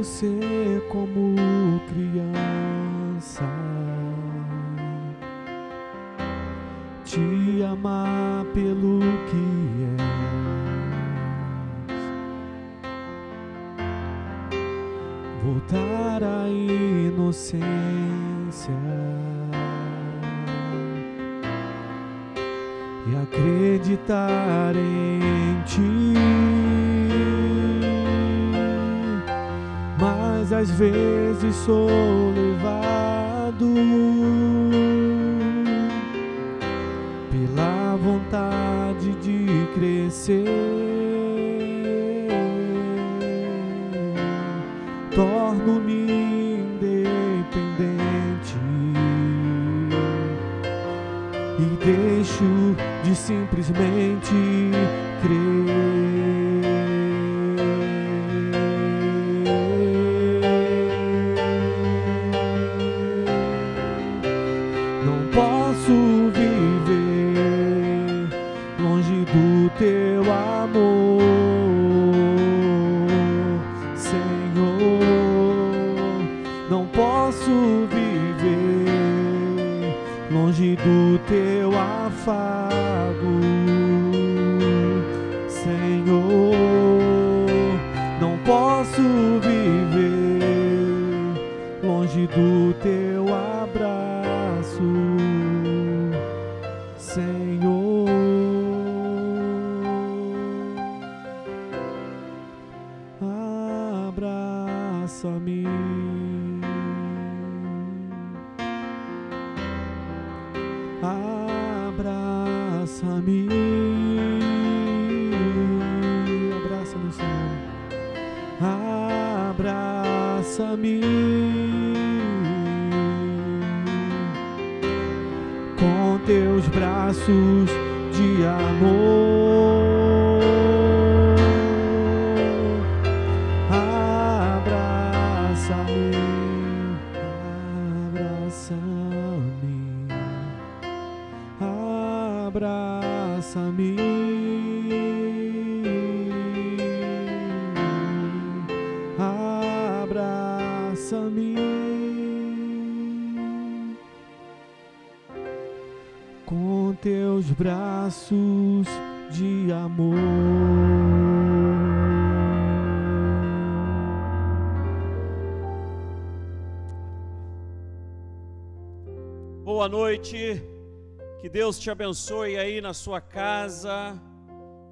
ser como criança, te amar pelo que és, voltar à inocência e acreditar em ti. Mas às vezes sou levado pela vontade de crescer, torno-me independente e deixo de simplesmente crer. Não posso viver longe do teu amor, Senhor. Não posso viver longe do teu afago, Senhor. Não posso viver longe do teu abraço, Senhor. Abraça-me, abraça-me, abraça-me, Senhor. Abraça-me com teus braços de amor. Abraça-me, abraça-me, abraça-me, abraça-me com teus braços de amor. Boa noite, que Deus te abençoe aí na sua casa,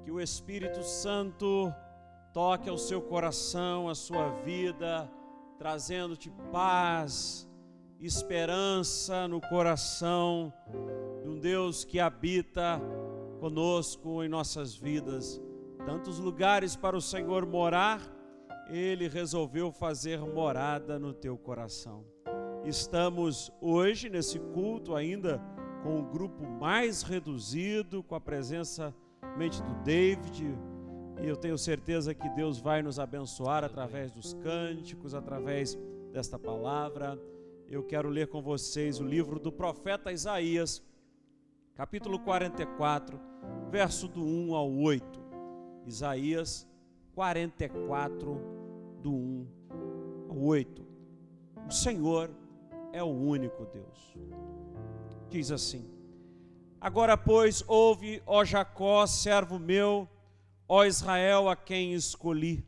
que o Espírito Santo toque ao seu coração, à sua vida, trazendo-te paz, esperança no coração de um Deus que habita conosco em nossas vidas. Tantos lugares para o Senhor morar, Ele resolveu fazer morada no teu coração. Estamos hoje nesse culto ainda com um grupo mais reduzido, com a presença somente do David, e eu tenho certeza que Deus vai nos abençoar através dos cânticos, através desta palavra. Eu quero ler com vocês o livro do profeta Isaías, capítulo 44, verso do 1 ao 8. Isaías 44, do 1 ao 8. O Senhor é o único Deus. Diz assim: agora, pois, ouve, ó Jacó, servo meu, ó Israel, a quem escolhi.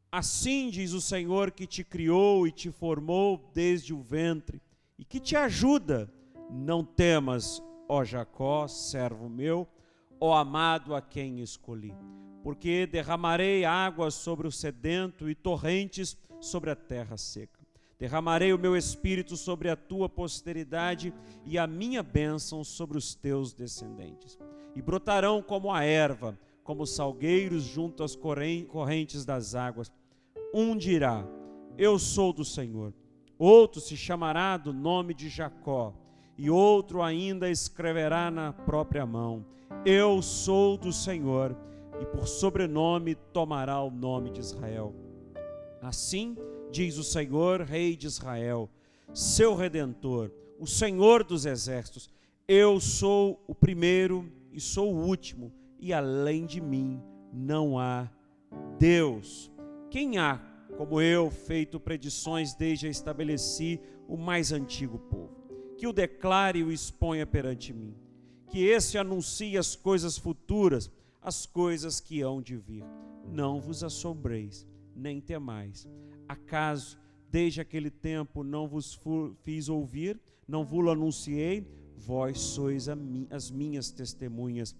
Assim diz o Senhor que te criou e te formou desde o ventre, e que te ajuda. Não temas, ó Jacó, servo meu, ó amado a quem escolhi. Porque derramarei águas sobre o sedento e torrentes sobre a terra seca. Derramarei o meu espírito sobre a tua posteridade e a minha bênção sobre os teus descendentes. E brotarão como a erva, como salgueiros junto às correntes das águas. Um dirá: eu sou do Senhor. Outro se chamará do nome de Jacó. E outro ainda escreverá na própria mão: eu sou do Senhor. E por sobrenome tomará o nome de Israel. Assim diz o Senhor, Rei de Israel, seu Redentor, o Senhor dos Exércitos: eu sou o primeiro e sou o último, e além de mim não há Deus. Quem há como eu, feito predições desde a estabeleci o mais antigo povo. Que o declare e o exponha perante mim. Que esse anuncie as coisas futuras, as coisas que hão de vir. Não vos assombreis, nem temais. Acaso, desde aquele tempo, não vos fiz ouvir, não vos anunciei? Vós sois as minhas testemunhas.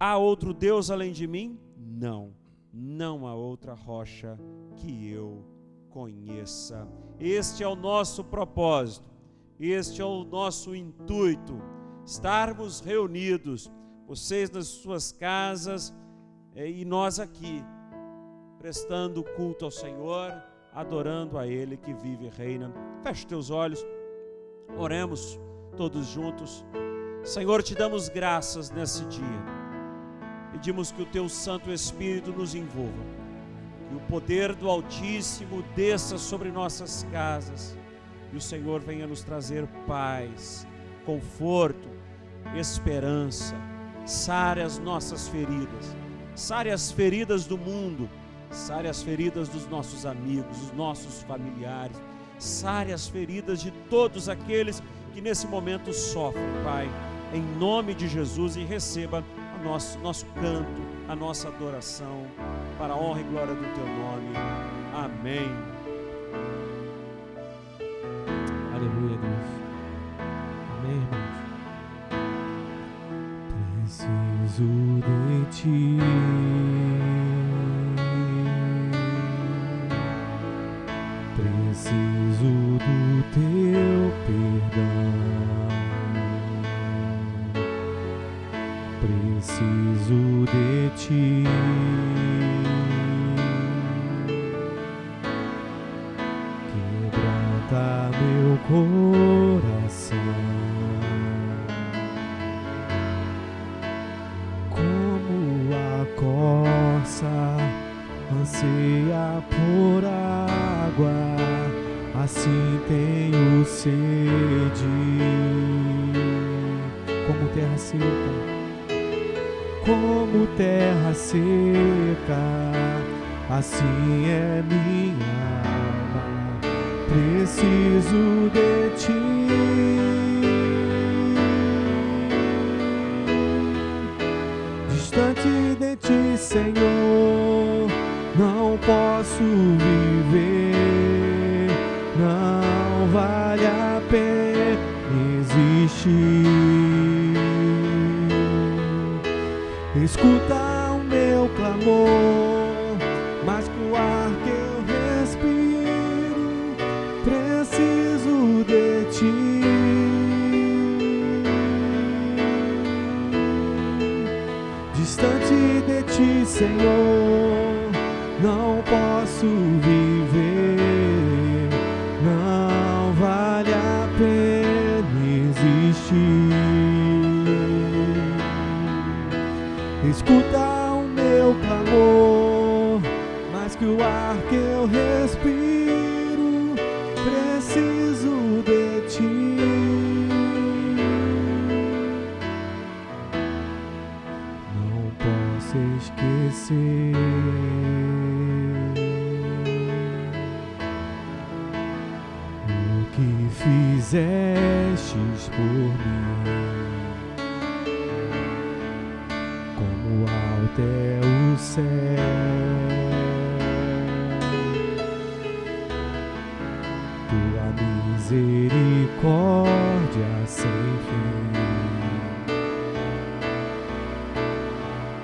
Há outro Deus além de mim? Não, não há outra rocha que eu conheça. Este é o nosso propósito, este é o nosso intuito, estarmos reunidos, vocês nas suas casas e nós aqui, prestando culto ao Senhor, adorando a Ele que vive e reina. Feche teus olhos, oremos todos juntos. Senhor, te damos graças nesse dia. Pedimos que o Teu Santo Espírito nos envolva, que o poder do Altíssimo desça sobre nossas casas, e o Senhor venha nos trazer paz, conforto, esperança. Sare as nossas feridas, sare as feridas do mundo, sare as feridas dos nossos amigos, dos nossos familiares, sare as feridas de todos aqueles que nesse momento sofrem, Pai, em nome de Jesus, e receba nosso canto, a nossa adoração, para a honra e glória do Teu nome. Amém. Aleluia, Deus. Amém, irmãos. Preciso de Ti. Preciso do Teu perdão. Preciso de Ti. Quebranta meu coração, como a corça anseia por água, assim tenho sede, como terra seca. Como terra seca, assim é minha alma. Preciso de Ti. Distante de Ti, Senhor, não posso viver. Não vale a pena existir. Escuta o meu clamor, mais que o ar que eu respiro. Preciso de Ti. Distante de Ti, Senhor, não posso viver. Não vale a pena existir. Escuta o meu clamor, mais que o ar que eu respiro. Preciso de Ti. Não posso esquecer o que fizestes por mim. Até o céu, Tua misericórdia sem fim.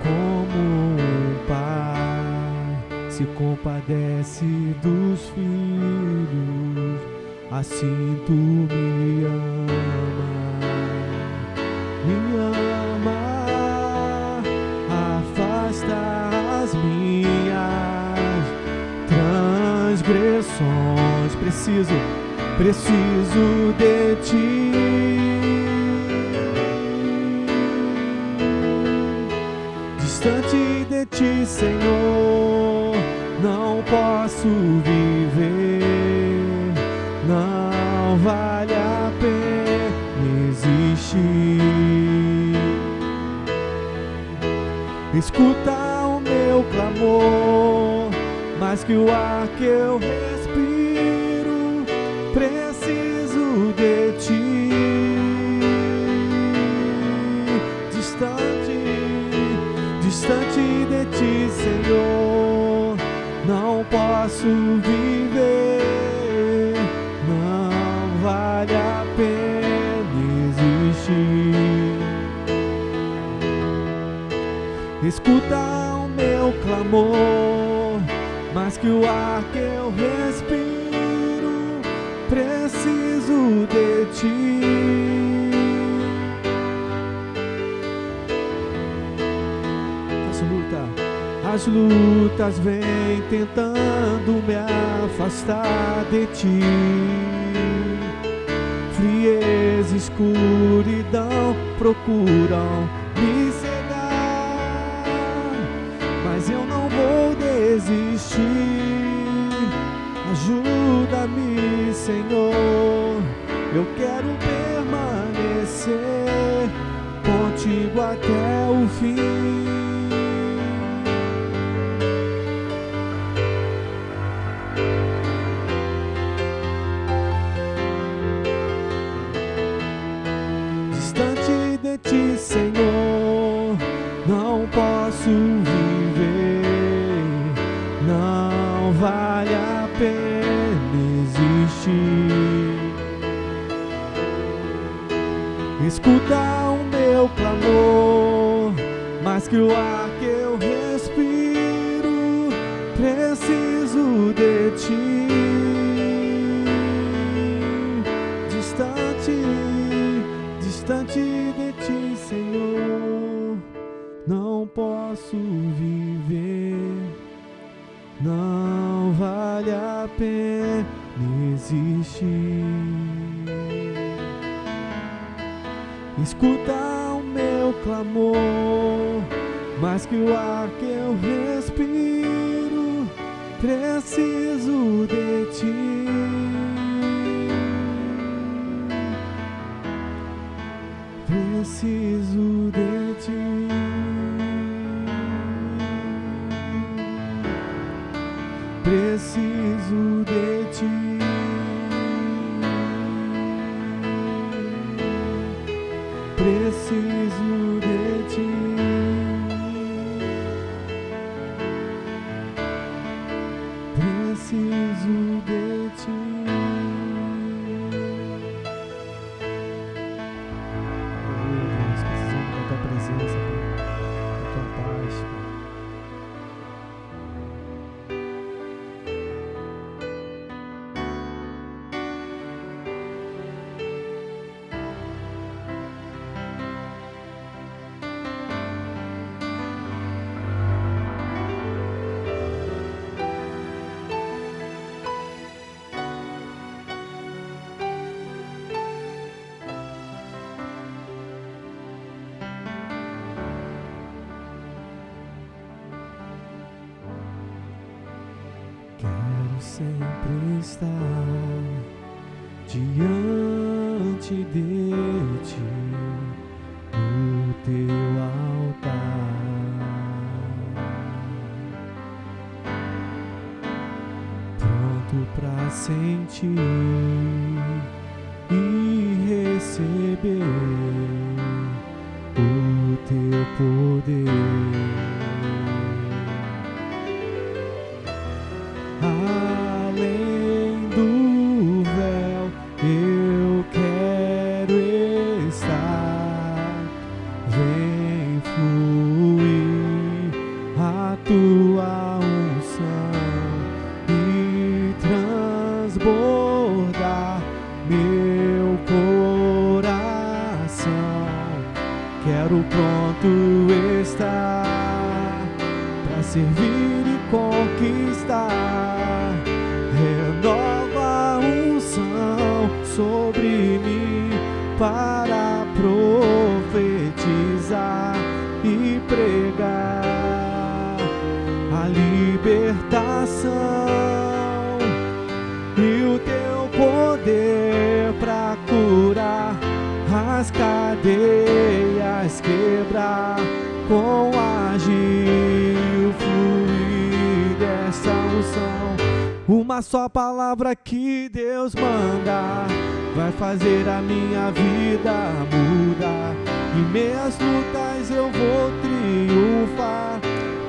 Como um pai se compadece dos filhos, assim Tu me ama, me ama. As minhas transgressões. Preciso de Ti. Distante de Ti, Senhor, não posso viver. Não vale a pena existir. Escuta o meu clamor, mais que o ar que eu respiro, preciso de ti. Distante de ti, Senhor, não posso viver, não vale a pena existir. Escuta o meu clamor, mais que o ar que eu respiro, preciso de ti. As lutas vêm tentando me afastar de ti. Frieza e escuridão procuram me cegar, mas eu não vou desistir. Ajuda-me, Senhor, eu quero permanecer contigo até o fim. Senhor, não posso viver, não vale a pena existir. Escuta o meu clamor, mais que o ar que eu respiro, preciso de ti. Distante de ti, Senhor, não posso viver, não vale a pena existir. Escuta o meu clamor, mais que o ar que eu respiro, preciso de ti. Preciso de ti. Preciso de ti. Preciso de ti. Preciso de ti. Quero sempre estar diante de ti, no teu altar, pronto pra sentir e receber o teu poder. Além do véu, eu quero estar. Vem fluir a tua unção e transbordar meu coração. Quero pronto estar pra servir e conquistar. Renova a unção sobre mim para profetizar e pregar a libertação e o teu poder para curar as cadeias, quebrar com agir o fluir dessa unção. Uma só palavra que Deus manda vai fazer a minha vida mudar. Em meias lutas eu vou triunfar,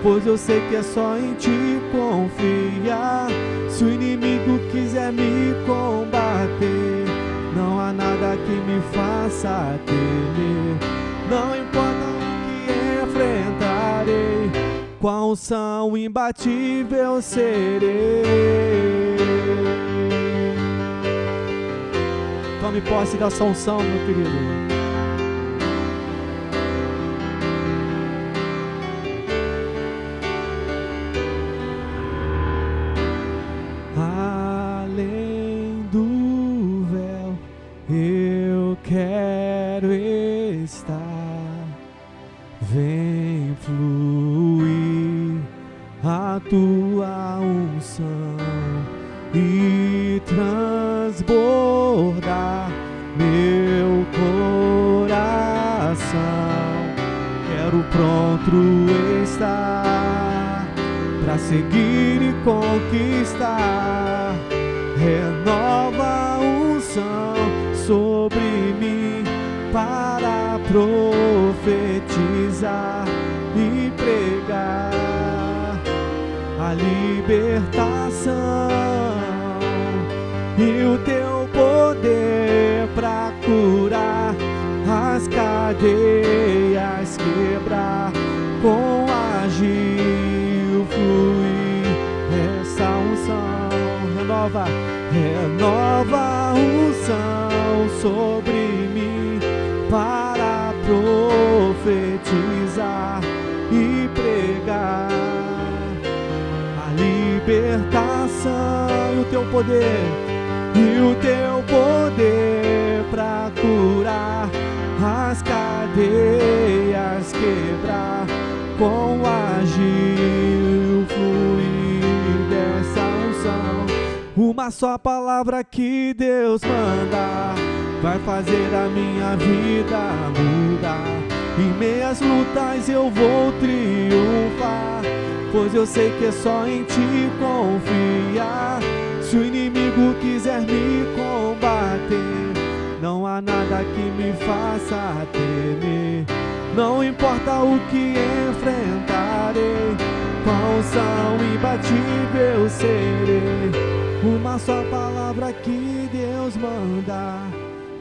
pois eu sei que é só em Ti confiar. Se o inimigo quiser me combater, não há nada que me faça temer. Não importa o que enfrentarei, com a unção imbatível serei. Tome posse dessa unção, meu querido. Além do véu, eu quero estar. Vem fluir a tua unção e transbordar meu coração. Quero pronto estar pra seguir e conquistar. Renova a unção sobre mim para profetizar e pregar a libertação e o teu poder para curar as cadeias, quebrar com agir, fluir essa unção. Renova a unção sobre mim para profetizar e pregar a libertação e o teu poder, para curar as cadeias, quebrar com agir, fluir dessa unção. Uma só palavra que Deus manda vai fazer a minha vida mudar. Em meias lutas eu vou triunfar, pois eu sei que é só em Ti confiar. Se o inimigo quiser me combater, não há nada que me faça temer. Não importa o que enfrentarei, com a unção imbatível serei. Uma só palavra que Deus manda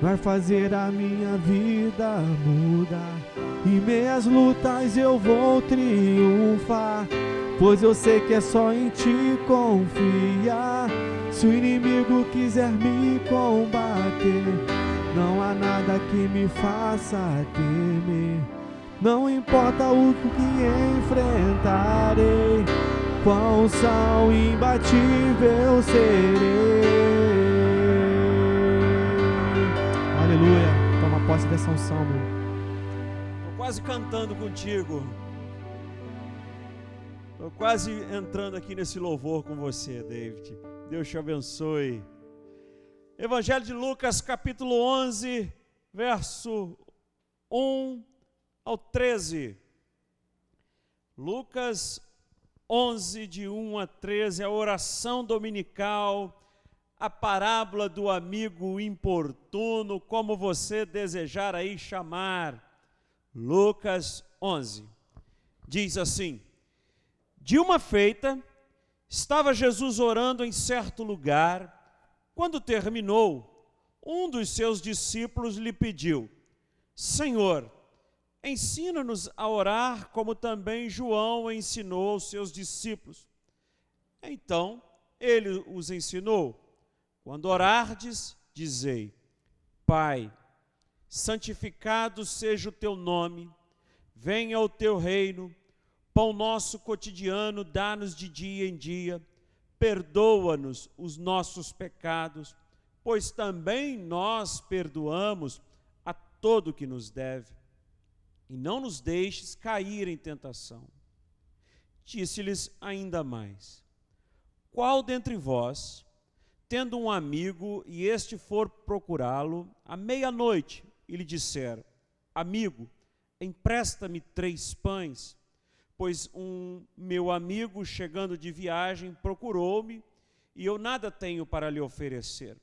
vai fazer a minha vida mudar. Em meias lutas eu vou triunfar, pois eu sei que é só em Ti confiar. Se o inimigo quiser me combater, não há nada que me faça temer. Não importa o que enfrentarei, com a unção imbatível serei. Aleluia. Toma posse dessa unção, meu. Estou quase cantando contigo. Estou quase entrando aqui nesse louvor com você, David. Deus te abençoe. Evangelho de Lucas, capítulo 11, verso 1 ao 13. Lucas 11, de 1 a 13, a oração dominical, a parábola do amigo importuno, como você desejar aí chamar. Lucas 11, diz assim: de uma feita, estava Jesus orando em certo lugar. Quando terminou, um dos seus discípulos lhe pediu: Senhor, ensina-nos a orar, como também João ensinou aos seus discípulos. Então, ele os ensinou: quando orardes, dizei: Pai, santificado seja o teu nome, venha o teu reino, pão nosso cotidiano dá-nos de dia em dia, perdoa-nos os nossos pecados, pois também nós perdoamos a todo que nos deve. E não nos deixes cair em tentação. Disse-lhes ainda mais: qual dentre vós, tendo um amigo, e este for procurá-lo à meia-noite, e lhe disser: amigo, empresta-me 3 pães, pois um meu amigo, chegando de viagem, procurou-me, e eu nada tenho para lhe oferecer.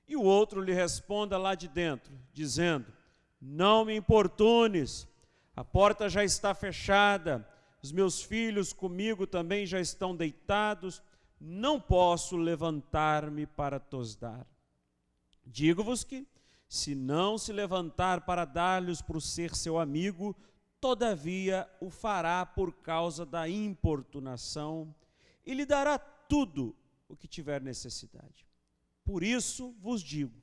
E o outro lhe responda lá de dentro, dizendo: não me importunes, a porta já está fechada, os meus filhos comigo também já estão deitados, não posso levantar-me para tos dar. Digo-vos que, se não se levantar para dar-lhes por ser seu amigo, todavia o fará por causa da importunação, e lhe dará tudo o que tiver necessidade. Por isso vos digo: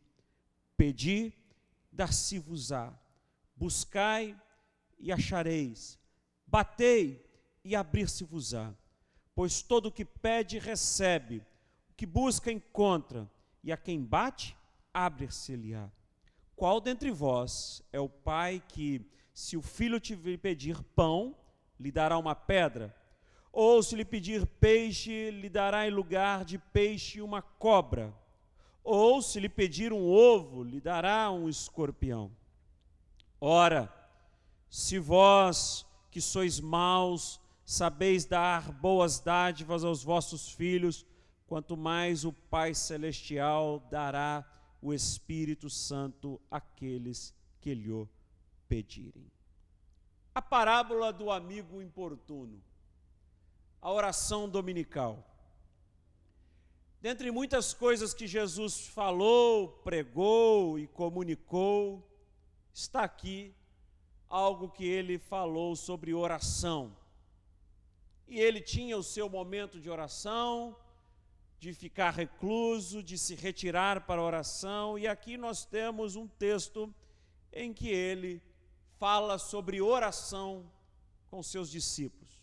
pedi, dar-se-vos-á, buscai e achareis, batei e abrir-se-vos-á. Pois todo o que pede recebe, o que busca encontra, e a quem bate, abre-se-lhe-á. Qual dentre vós é o pai que, se o filho te pedir pão, lhe dará uma pedra? Ou se lhe pedir peixe, lhe dará em lugar de peixe uma cobra? Ou se lhe pedir um ovo, lhe dará um escorpião? Ora, se vós, que sois maus, sabeis dar boas dádivas aos vossos filhos, quanto mais o Pai Celestial dará o Espírito Santo àqueles que lhe pedirem. A parábola do amigo importuno, a oração dominical. Dentre muitas coisas que Jesus falou, pregou e comunicou, está aqui algo que ele falou sobre oração. E ele tinha o seu momento de oração, de ficar recluso, de se retirar para a oração, e aqui nós temos um texto em que ele fala sobre oração com seus discípulos.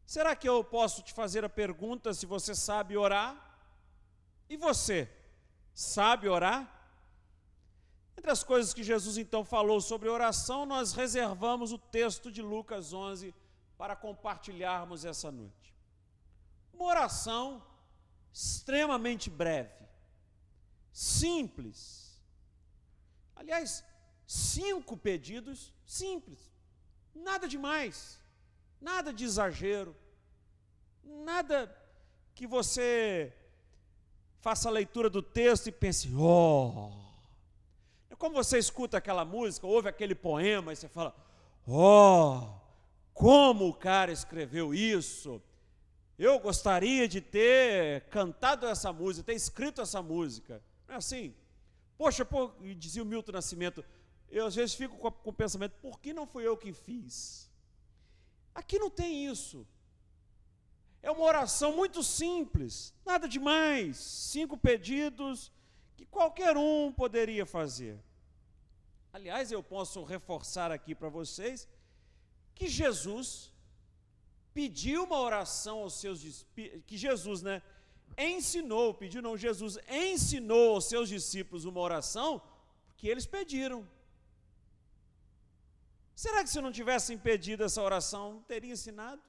Será que eu posso te fazer a pergunta se você sabe orar? E você, sabe orar? Entre as coisas que Jesus então falou sobre oração, nós reservamos o texto de Lucas 11 para compartilharmos essa noite. Uma oração extremamente breve, simples. Aliás, 5 pedidos simples, nada demais, nada de exagero, nada que você faça a leitura do texto e pense: oh. É como você escuta aquela música, ouve aquele poema e você fala: oh, como o cara escreveu isso? Eu gostaria de ter cantado essa música, ter escrito essa música. Não é assim? Poxa, dizia o Milton Nascimento, eu às vezes fico com o pensamento: por que não fui eu que fiz? Aqui não tem isso. É uma oração muito simples, nada demais, 5 pedidos que qualquer um poderia fazer. Aliás, eu posso reforçar aqui para vocês que Jesus pediu uma oração aos seus discípulos, que Jesus, Jesus ensinou aos seus discípulos uma oração porque eles pediram. Será que se não tivessem pedido essa oração, não teria ensinado?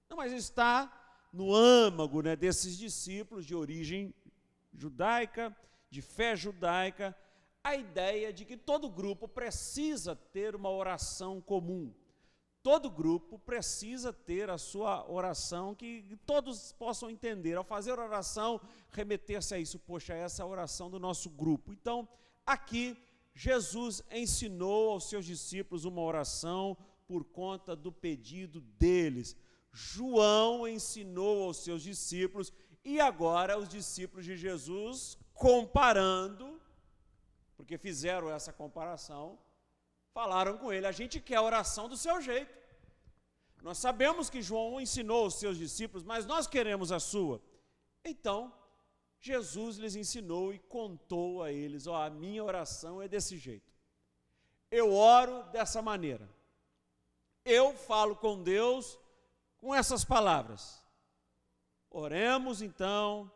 Não, mas está no âmago desses discípulos de origem judaica, de fé judaica, a ideia de que todo grupo precisa ter uma oração comum. Todo grupo precisa ter a sua oração que todos possam entender. Ao fazer a oração, remeter-se a isso. Poxa, essa é a oração do nosso grupo. Então, aqui, Jesus ensinou aos seus discípulos uma oração por conta do pedido deles. João ensinou aos seus discípulos, e agora os discípulos de Jesus, comparando, porque fizeram essa comparação, falaram com ele: a gente quer a oração do seu jeito. Nós sabemos que João ensinou aos seus discípulos, mas nós queremos a sua. Então, Jesus lhes ensinou e contou a eles: a minha oração é desse jeito. Eu oro dessa maneira. Eu falo com Deus com essas palavras. Oremos então,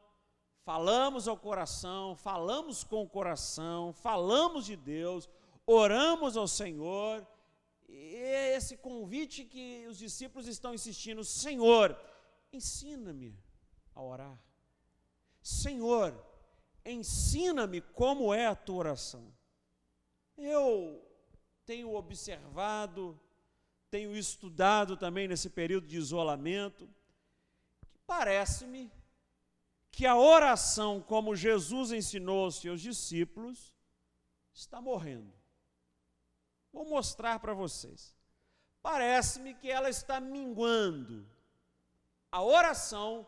falamos ao coração, falamos com o coração, falamos de Deus, oramos ao Senhor, e é esse convite que os discípulos estão insistindo: Senhor, ensina-me a orar. Senhor, ensina-me como é a tua oração. Eu tenho observado tenho estudado também nesse período de isolamento, que parece-me que a oração, como Jesus ensinou aos seus discípulos, está morrendo. Vou mostrar para vocês. Parece-me que ela está minguando. A oração,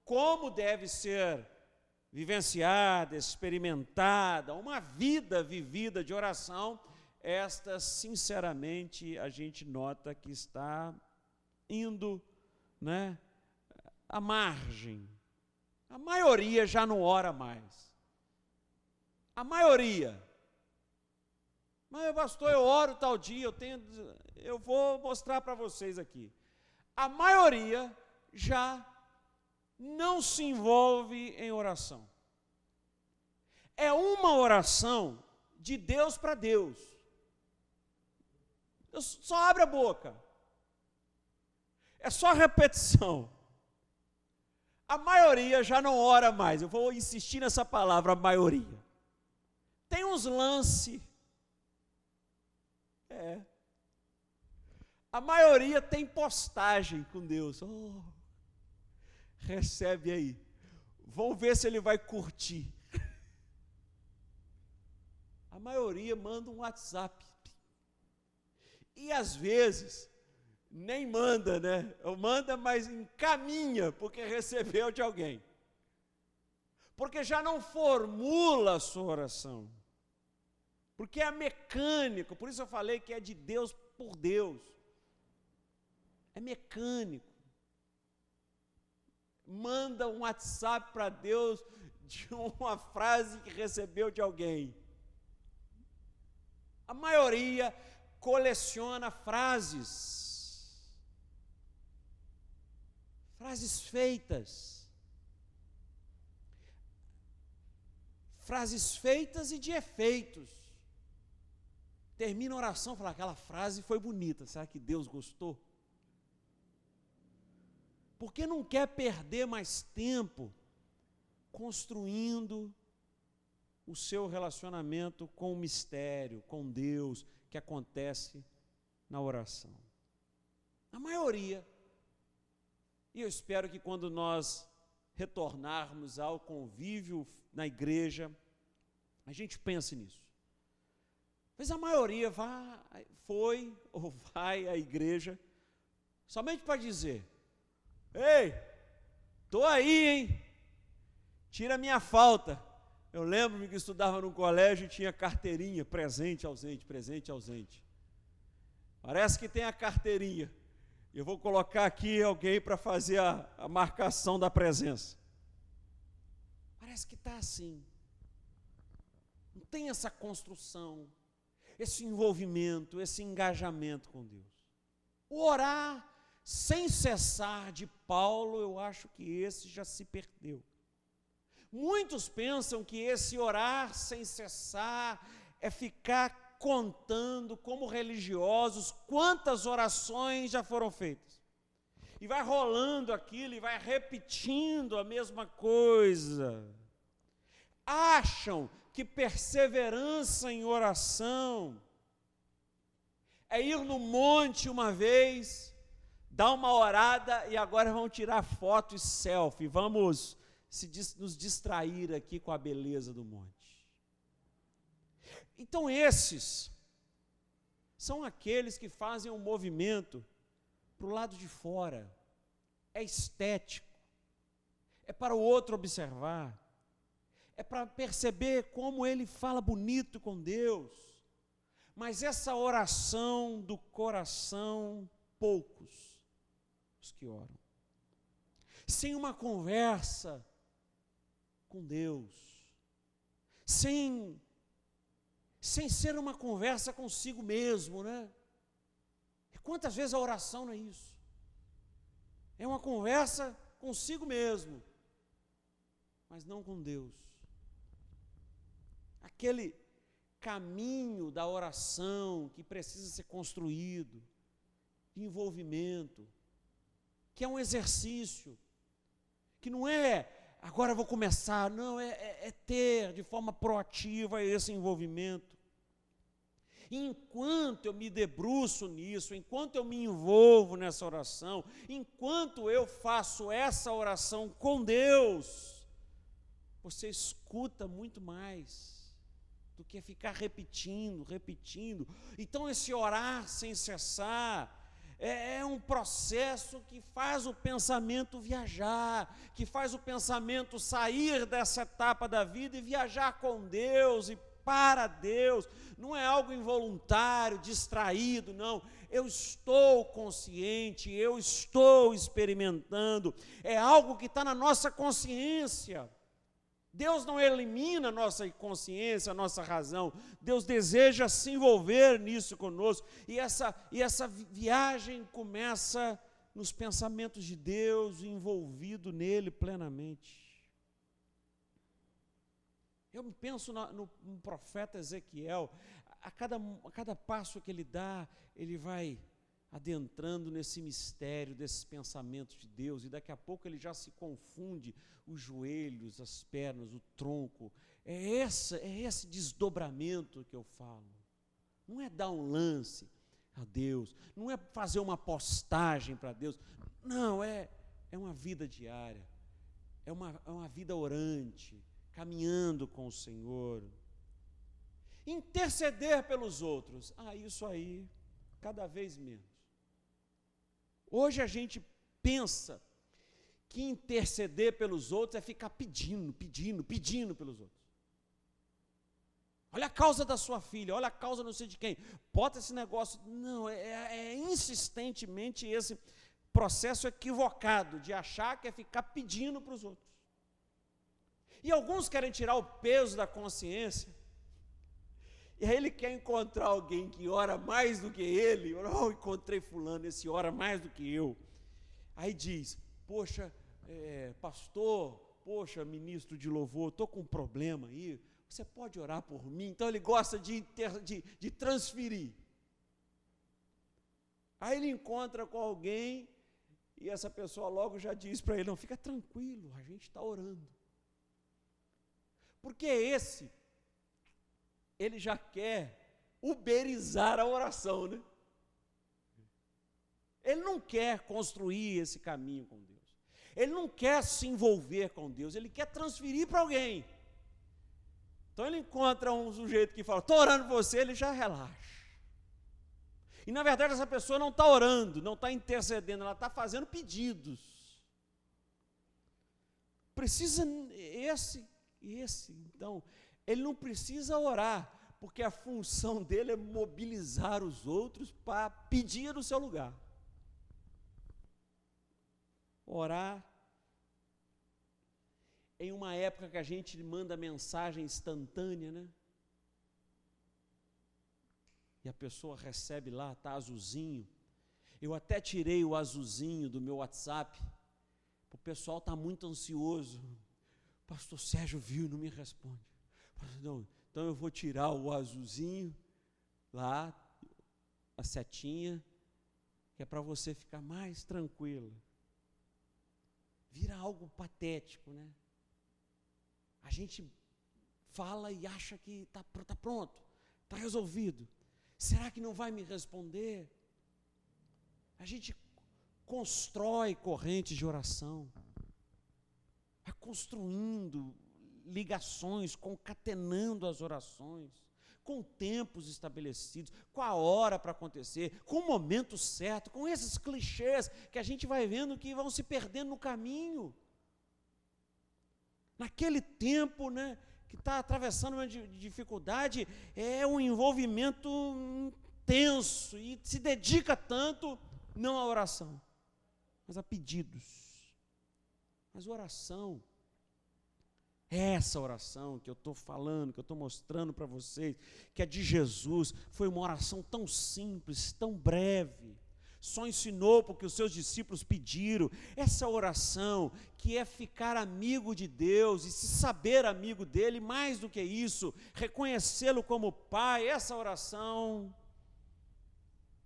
como deve ser vivenciada, experimentada, uma vida vivida de oração, esta, sinceramente, a gente nota que está indo, né, à margem. A maioria já não ora mais. A maioria. Mas, pastor, eu oro tal dia, eu vou mostrar para vocês aqui. A maioria já não se envolve em oração. É uma oração de Deus para Deus. Só abre a boca. É só repetição. A maioria já não ora mais. Eu vou insistir nessa palavra, a maioria. Tem uns lances. A maioria tem postagem com Deus. Recebe aí. Vamos ver se ele vai curtir. A maioria manda um WhatsApp. E às vezes, nem manda, né? Ou manda, mas encaminha, porque recebeu de alguém. Porque já não formula a sua oração. Porque é mecânico. Por isso eu falei que é de Deus por Deus. É mecânico. Manda um WhatsApp para Deus de uma frase que recebeu de alguém. A maioria coleciona frases feitas. Frases feitas e de efeitos. Termina a oração e fala, aquela frase foi bonita, será que Deus gostou? Porque não quer perder mais tempo construindo o seu relacionamento com o mistério, com Deus, que acontece na oração. A maioria, e eu espero que quando nós retornarmos ao convívio na igreja, a gente pense nisso. Mas a maioria foi ou vai à igreja somente para dizer, ei, estou aí, hein? Tira a minha falta. Eu lembro-me que estudava no colégio e tinha carteirinha, presente, ausente, presente, ausente. Parece que tem a carteirinha. Eu vou colocar aqui alguém para fazer a marcação da presença. Parece que está assim. Não tem essa construção, esse envolvimento, esse engajamento com Deus. O orar sem cessar de Paulo, eu acho que esse já se perdeu. Muitos pensam que esse orar sem cessar é ficar contando como religiosos quantas orações já foram feitas. E vai rolando aquilo e vai repetindo a mesma coisa. Acham que perseverança em oração é ir no monte uma vez, dar uma orada e agora vão tirar foto e selfie, vamos nos distrair aqui com a beleza do monte. Então esses são aqueles que fazem um movimento para o lado de fora, é estético, é para o outro observar, é para perceber como ele fala bonito com Deus, mas essa oração do coração, poucos os que oram, sem uma conversa com Deus, sem ser uma conversa consigo mesmo, né? E quantas vezes a oração não é isso? É uma conversa consigo mesmo, mas não com Deus. Aquele caminho da oração que precisa ser construído, de envolvimento, que é um exercício, que não é agora eu vou começar, não, é ter de forma proativa esse envolvimento. Enquanto eu me debruço nisso, enquanto eu me envolvo nessa oração, enquanto eu faço essa oração com Deus, você escuta muito mais do que ficar repetindo. Então esse orar sem cessar é um processo que faz o pensamento viajar, que faz o pensamento sair dessa etapa da vida e viajar com Deus e para Deus. Não é algo involuntário, distraído, não. Eu estou consciente, eu estou experimentando, é algo que está na nossa consciência. Deus não elimina a nossa consciência, a nossa razão. Deus deseja se envolver nisso conosco. E essa viagem começa nos pensamentos de Deus, envolvido nele plenamente. Eu penso no profeta Ezequiel. A cada passo que ele dá, ele vai adentrando nesse mistério desses pensamentos de Deus, e daqui a pouco ele já se confunde, os joelhos, as pernas, o tronco. É esse desdobramento que eu falo. Não é dar um lance a Deus, não é fazer uma postagem para Deus, não, é uma vida diária, é uma vida orante, caminhando com o Senhor. Interceder pelos outros, isso aí, cada vez menos. Hoje a gente pensa que interceder pelos outros é ficar pedindo pelos outros. Olha a causa da sua filha, olha a causa não sei de quem, bota esse negócio. Não, insistentemente esse processo equivocado de achar que é ficar pedindo para os outros. E alguns querem tirar o peso da consciência, e aí ele quer encontrar alguém que ora mais do que ele. Encontrei fulano, esse ora mais do que eu. Aí diz, poxa, pastor, poxa, ministro de louvor, estou com um problema aí, você pode orar por mim? Então ele gosta de transferir. Aí ele encontra com alguém, e essa pessoa logo já diz para ele, não, fica tranquilo, a gente está orando. Porque ele já quer uberizar a oração, né? Ele não quer construir esse caminho com Deus. Ele não quer se envolver com Deus, ele quer transferir para alguém. Então ele encontra um sujeito que fala, estou orando por você, ele já relaxa. E na verdade essa pessoa não está orando, não está intercedendo, ela está fazendo pedidos. Precisa esse. Então, ele não precisa orar, porque a função dele é mobilizar os outros para pedir no seu lugar. Orar, em uma época que a gente manda mensagem instantânea, né? E a pessoa recebe lá, está azulzinho. Eu até tirei o azulzinho do meu WhatsApp, o pessoal está muito ansioso. Pastor Sérgio viu e não me responde. Não, então eu vou tirar o azulzinho lá, a setinha, que é para você ficar mais tranquilo. Vira algo patético, né? A gente fala e acha que está pronto, está resolvido. Será que não vai me responder? A gente constrói correntes de oração, vai construindo ligações, concatenando as orações, com tempos estabelecidos, com a hora para acontecer, com o momento certo, com esses clichês que a gente vai vendo que vão se perdendo no caminho. Naquele tempo, né, que está atravessando uma dificuldade, é um envolvimento intenso e se dedica tanto, não à oração, mas a pedidos. Mas oração, essa oração que eu estou falando, que eu estou mostrando para vocês, que é de Jesus, foi uma oração tão simples, tão breve, só ensinou porque os seus discípulos pediram. Essa oração que é ficar amigo de Deus e se saber amigo dele, mais do que isso, reconhecê-lo como Pai, essa oração,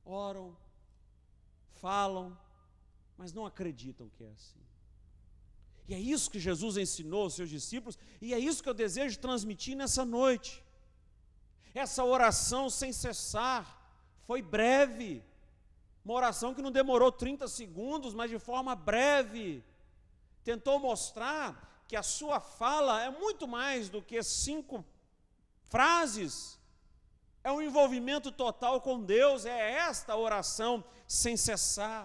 oram, falam, mas não acreditam que é assim. E é isso que Jesus ensinou aos seus discípulos, e é isso que eu desejo transmitir nessa noite. Essa oração sem cessar foi breve, uma oração que não demorou 30 segundos, mas de forma breve, tentou mostrar que a sua fala é muito mais do que 5 frases, é um envolvimento total com Deus, é esta oração sem cessar.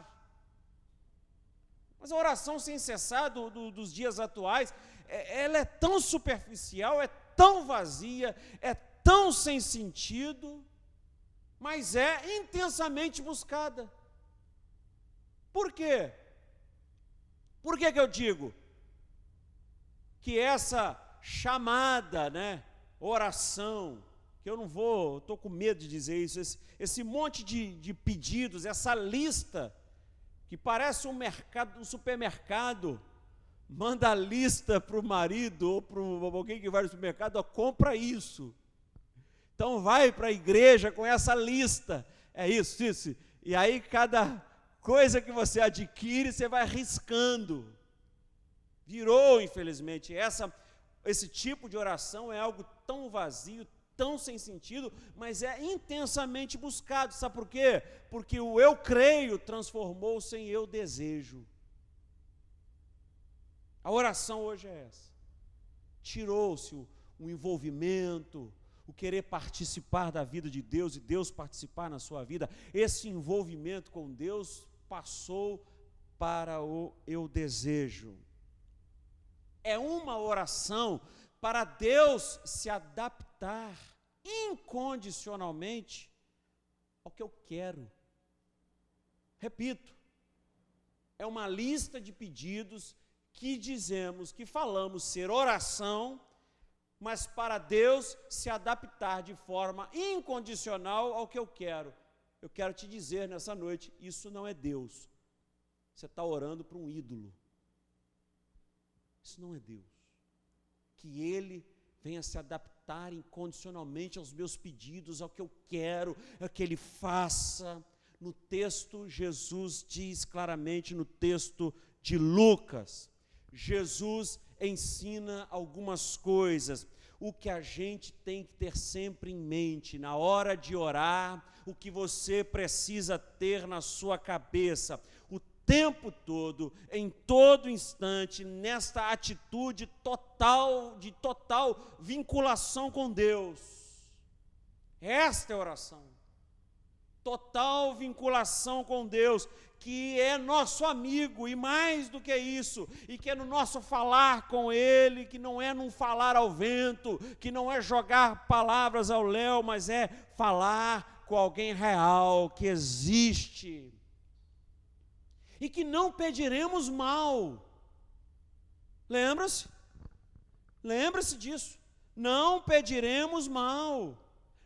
Mas a oração sem cessar dos dias atuais, ela é tão superficial, é tão vazia, é tão sem sentido, mas é intensamente buscada. Por quê? Por que eu digo que essa chamada, oração, que eu não vou, estou com medo de dizer isso, esse monte de pedidos, essa lista, que parece um supermercado, manda a lista para o marido ou para alguém que vai no supermercado, compra isso. Então vai para a igreja com essa lista, é isso, e aí cada coisa que você adquire, você vai riscando. Virou, infelizmente, esse tipo de oração é algo tão vazio, tão sem sentido, mas é intensamente buscado. Sabe por quê? Porque o eu creio transformou-se em eu desejo. A oração hoje é essa. Tirou-se o envolvimento, o querer participar da vida de Deus e Deus participar na sua vida. Esse envolvimento com Deus passou para o eu desejo. É uma oração para Deus se adaptar incondicionalmente ao que eu quero. Repito, é uma lista de pedidos que falamos ser oração, mas para Deus se adaptar de forma incondicional ao que eu quero. Eu quero te dizer nessa noite, isso não é Deus. Você está orando para um ídolo. Isso não é Deus. Que Ele venha se adaptar incondicionalmente aos meus pedidos, ao que eu quero, ao que Ele faça. No texto, Jesus diz claramente, no texto de Lucas, Jesus ensina algumas coisas. O que a gente tem que ter sempre em mente, na hora de orar, o que você precisa ter na sua cabeça, o tempo todo, em todo instante, nesta atitude de total vinculação com Deus. Esta é a oração. Total vinculação com Deus, que é nosso amigo, e mais do que isso, e que é no nosso falar com Ele, que não é num falar ao vento, que não é jogar palavras ao léu, mas é falar com alguém real, que existe, e que não pediremos mal. Lembra-se? Lembre-se disso, não pediremos mal.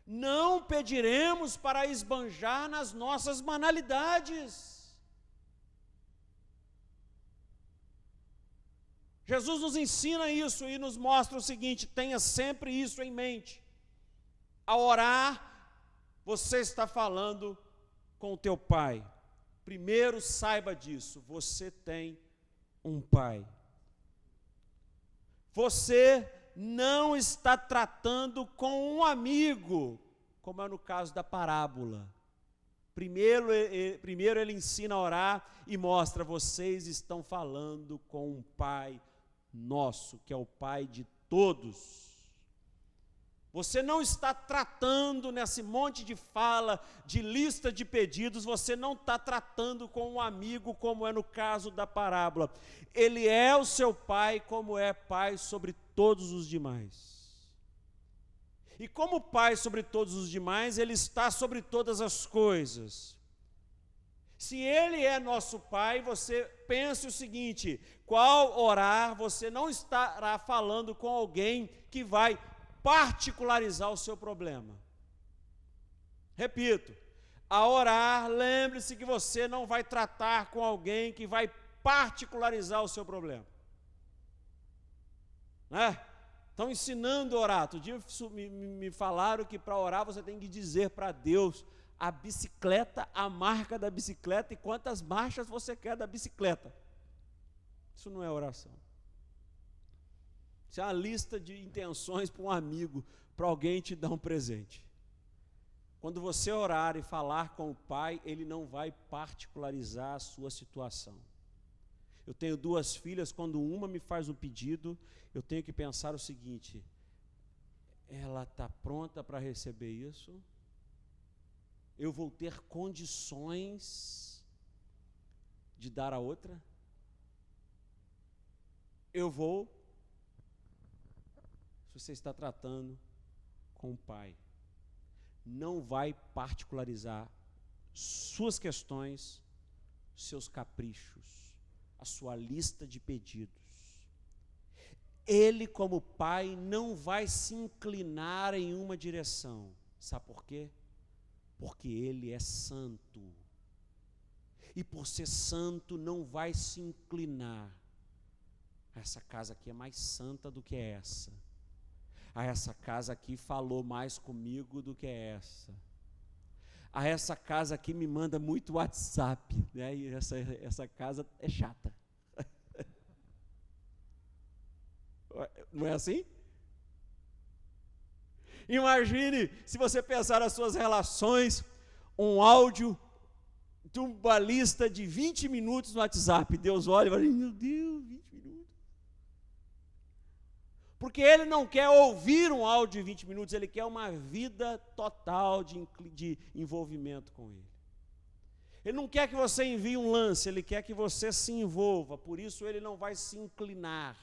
Não pediremos para esbanjar nas nossas banalidades. Jesus nos ensina isso e nos mostra o seguinte: tenha sempre isso em mente. Ao orar, você está falando com o teu Pai. Primeiro, saiba disso, você tem um Pai. Você não está tratando com um amigo, como é no caso da parábola. Primeiro ele ensina a orar e mostra, vocês estão falando com um Pai nosso, que é o Pai de todos. Você não está tratando nesse monte de fala, de lista de pedidos, você não está tratando com um amigo, como é no caso da parábola. Ele é o seu Pai, como é Pai sobre todos os demais. E como Pai sobre todos os demais, Ele está sobre todas as coisas. Se Ele é nosso Pai, você pense o seguinte: qual orar, você não estará falando com alguém que vai particularizar o seu problema. Repito, a orar, lembre-se que você não vai tratar com alguém que vai particularizar o seu problema. Estão ensinando a orar. Outro dia me falaram que para orar você tem que dizer para Deus a bicicleta, a marca da bicicleta e quantas marchas você quer da bicicleta. Isso não é oração. Isso é uma lista de intenções para um amigo, para alguém te dar um presente. Quando você orar e falar com o Pai, Ele não vai particularizar a sua situação. Eu tenho 2 filhas, quando uma me faz um pedido, eu tenho que pensar o seguinte: ela está pronta para receber isso? Eu vou ter condições de dar a outra? Eu vou, se você está tratando com o Pai, não vai particularizar suas questões, seus caprichos, a sua lista de pedidos. Ele, como Pai, não vai se inclinar em uma direção. Sabe por quê? Porque Ele é santo. E por ser santo, não vai se inclinar. Essa casa aqui é mais santa do que essa. Essa casa aqui falou mais comigo do que essa. Essa casa aqui me manda muito WhatsApp, né? E essa casa é chata. Não é assim? Imagine, se você pensar nas suas relações, um áudio de uma lista de 20 minutos no WhatsApp. Deus olha e fala: meu Deus, 20 minutos. Porque Ele não quer ouvir um áudio de 20 minutos, Ele quer uma vida total de envolvimento com Ele. Ele não quer que você envie um lance, Ele quer que você se envolva. Por isso Ele não vai se inclinar,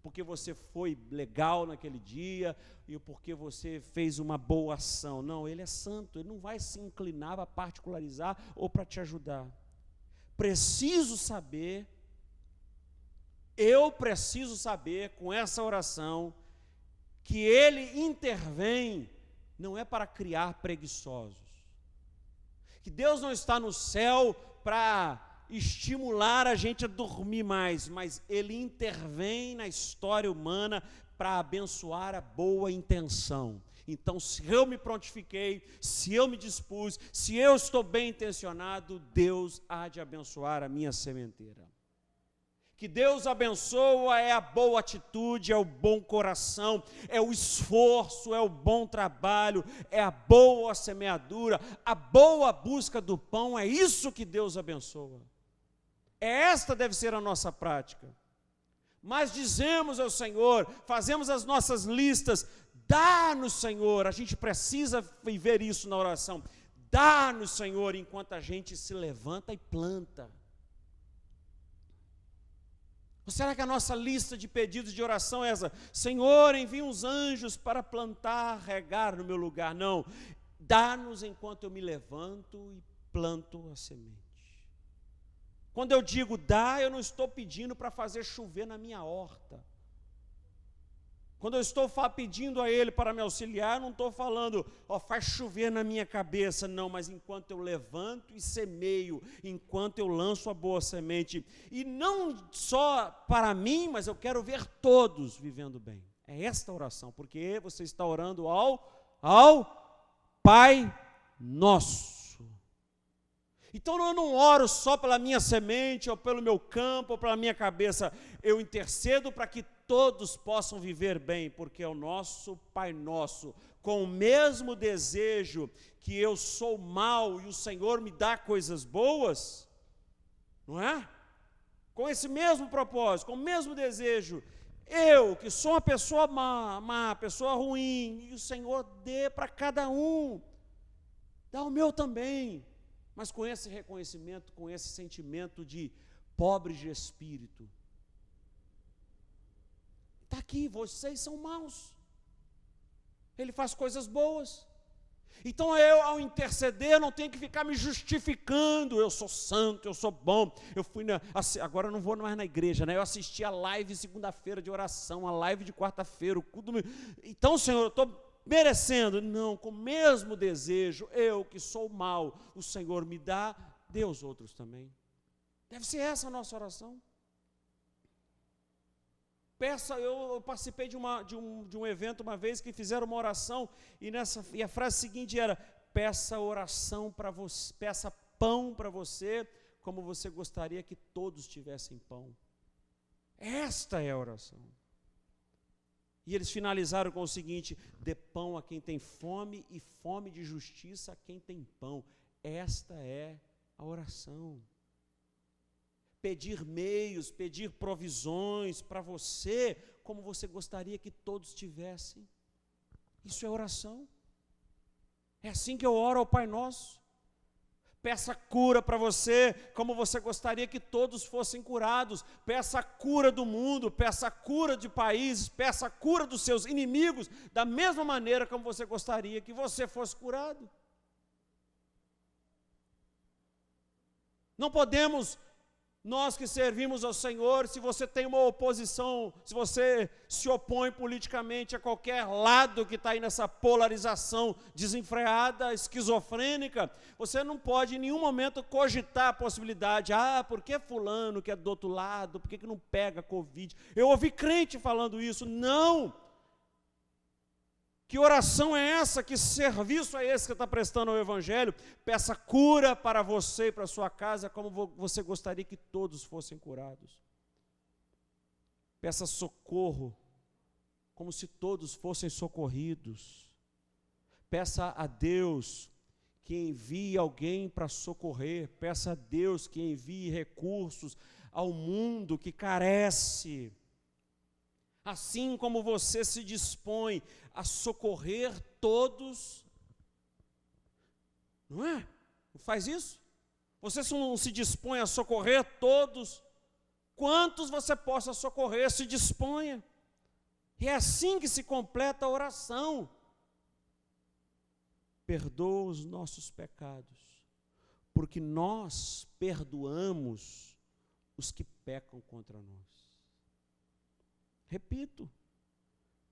porque você foi legal naquele dia e porque você fez uma boa ação. Não, Ele é santo, Ele não vai se inclinar para particularizar ou para te ajudar. Preciso saber, eu preciso saber com essa oração que Ele intervém, não é para criar preguiçosos. Que Deus não está no céu para estimular a gente a dormir mais, mas Ele intervém na história humana para abençoar a boa intenção. Então, se eu me prontifiquei, se eu me dispus, se eu estou bem intencionado, Deus há de abençoar a minha sementeira. Que Deus abençoa é a boa atitude, é o bom coração, é o esforço, é o bom trabalho, é a boa semeadura, a boa busca do pão, é isso que Deus abençoa. Esta deve ser a nossa prática. Mas dizemos ao Senhor, fazemos as nossas listas, dá-nos, Senhor, a gente precisa viver isso na oração, dá-nos, Senhor, enquanto a gente se levanta e planta. Ou será que a nossa lista de pedidos de oração é essa? Senhor, envia uns anjos para plantar, regar no meu lugar. Não, dá-nos enquanto eu me levanto e planto a semente. Quando eu digo dá, eu não estou pedindo para fazer chover na minha horta. Quando eu estou pedindo a Ele para me auxiliar, não estou falando, faz chover na minha cabeça, não, mas enquanto eu levanto e semeio, enquanto eu lanço a boa semente, e não só para mim, mas eu quero ver todos vivendo bem. É esta oração, porque você está orando ao Pai Nosso. Então eu não oro só pela minha semente, ou pelo meu campo, ou pela minha cabeça, eu intercedo para que todos possam viver bem, porque é o nosso Pai Nosso, com o mesmo desejo que eu sou mau e o Senhor me dá coisas boas, não é? Com esse mesmo propósito, com o mesmo desejo, eu que sou uma pessoa má, pessoa ruim, e o Senhor dê para cada um, dá o meu também, mas com esse reconhecimento, com esse sentimento de pobre de espírito. Está aqui, vocês são maus. Ele faz coisas boas. Então eu, ao interceder, não tenho que ficar me justificando. Eu sou santo, eu sou bom. Eu fui agora eu não vou mais na igreja, né? Eu assisti a live segunda-feira de oração, a live de quarta-feira. Então, Senhor, eu estou merecendo. Não, com o mesmo desejo, eu que sou mau, o Senhor me dá, dê aos outros também. Deve ser essa a nossa oração. Eu participei de um evento uma vez que fizeram uma oração e a frase seguinte era: peça oração para você, peça pão para você, como você gostaria que todos tivessem pão. Esta é a oração. E eles finalizaram com o seguinte: dê pão a quem tem fome e fome de justiça a quem tem pão. Esta é a oração. Pedir meios, pedir provisões para você, como você gostaria que todos tivessem. Isso é oração. É assim que eu oro ao Pai Nosso. Peça cura para você, como você gostaria que todos fossem curados. Peça a cura do mundo, peça a cura de países, peça a cura dos seus inimigos, da mesma maneira como você gostaria que você fosse curado. Não podemos, nós que servimos ao Senhor, se você tem uma oposição, se você se opõe politicamente a qualquer lado que está aí nessa polarização desenfreada, esquizofrênica, você não pode em nenhum momento cogitar a possibilidade: por que fulano que é do outro lado, por que não pega Covid? Eu ouvi crente falando isso. Não! Que oração é essa? Que serviço é esse que está prestando ao Evangelho? Peça cura para você e para a sua casa, como você gostaria que todos fossem curados. Peça socorro, como se todos fossem socorridos. Peça a Deus que envie alguém para socorrer. Peça a Deus que envie recursos ao mundo que carece. Assim como você se dispõe a socorrer todos, não é? Não faz isso? Você não se dispõe a socorrer todos, quantos você possa socorrer, se disponha. E é assim que se completa a oração. Perdoa os nossos pecados, porque nós perdoamos os que pecam contra nós. Repito,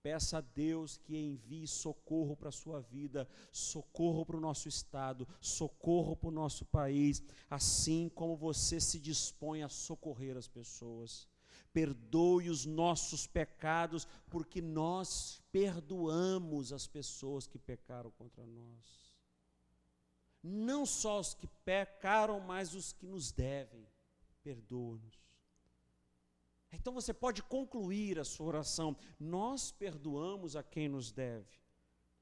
peça a Deus que envie socorro para a sua vida, socorro para o nosso estado, socorro para o nosso país, assim como você se dispõe a socorrer as pessoas. Perdoe os nossos pecados, porque nós perdoamos as pessoas que pecaram contra nós. Não só os que pecaram, mas os que nos devem. Perdoa-nos. Então você pode concluir a sua oração: nós perdoamos a quem nos deve.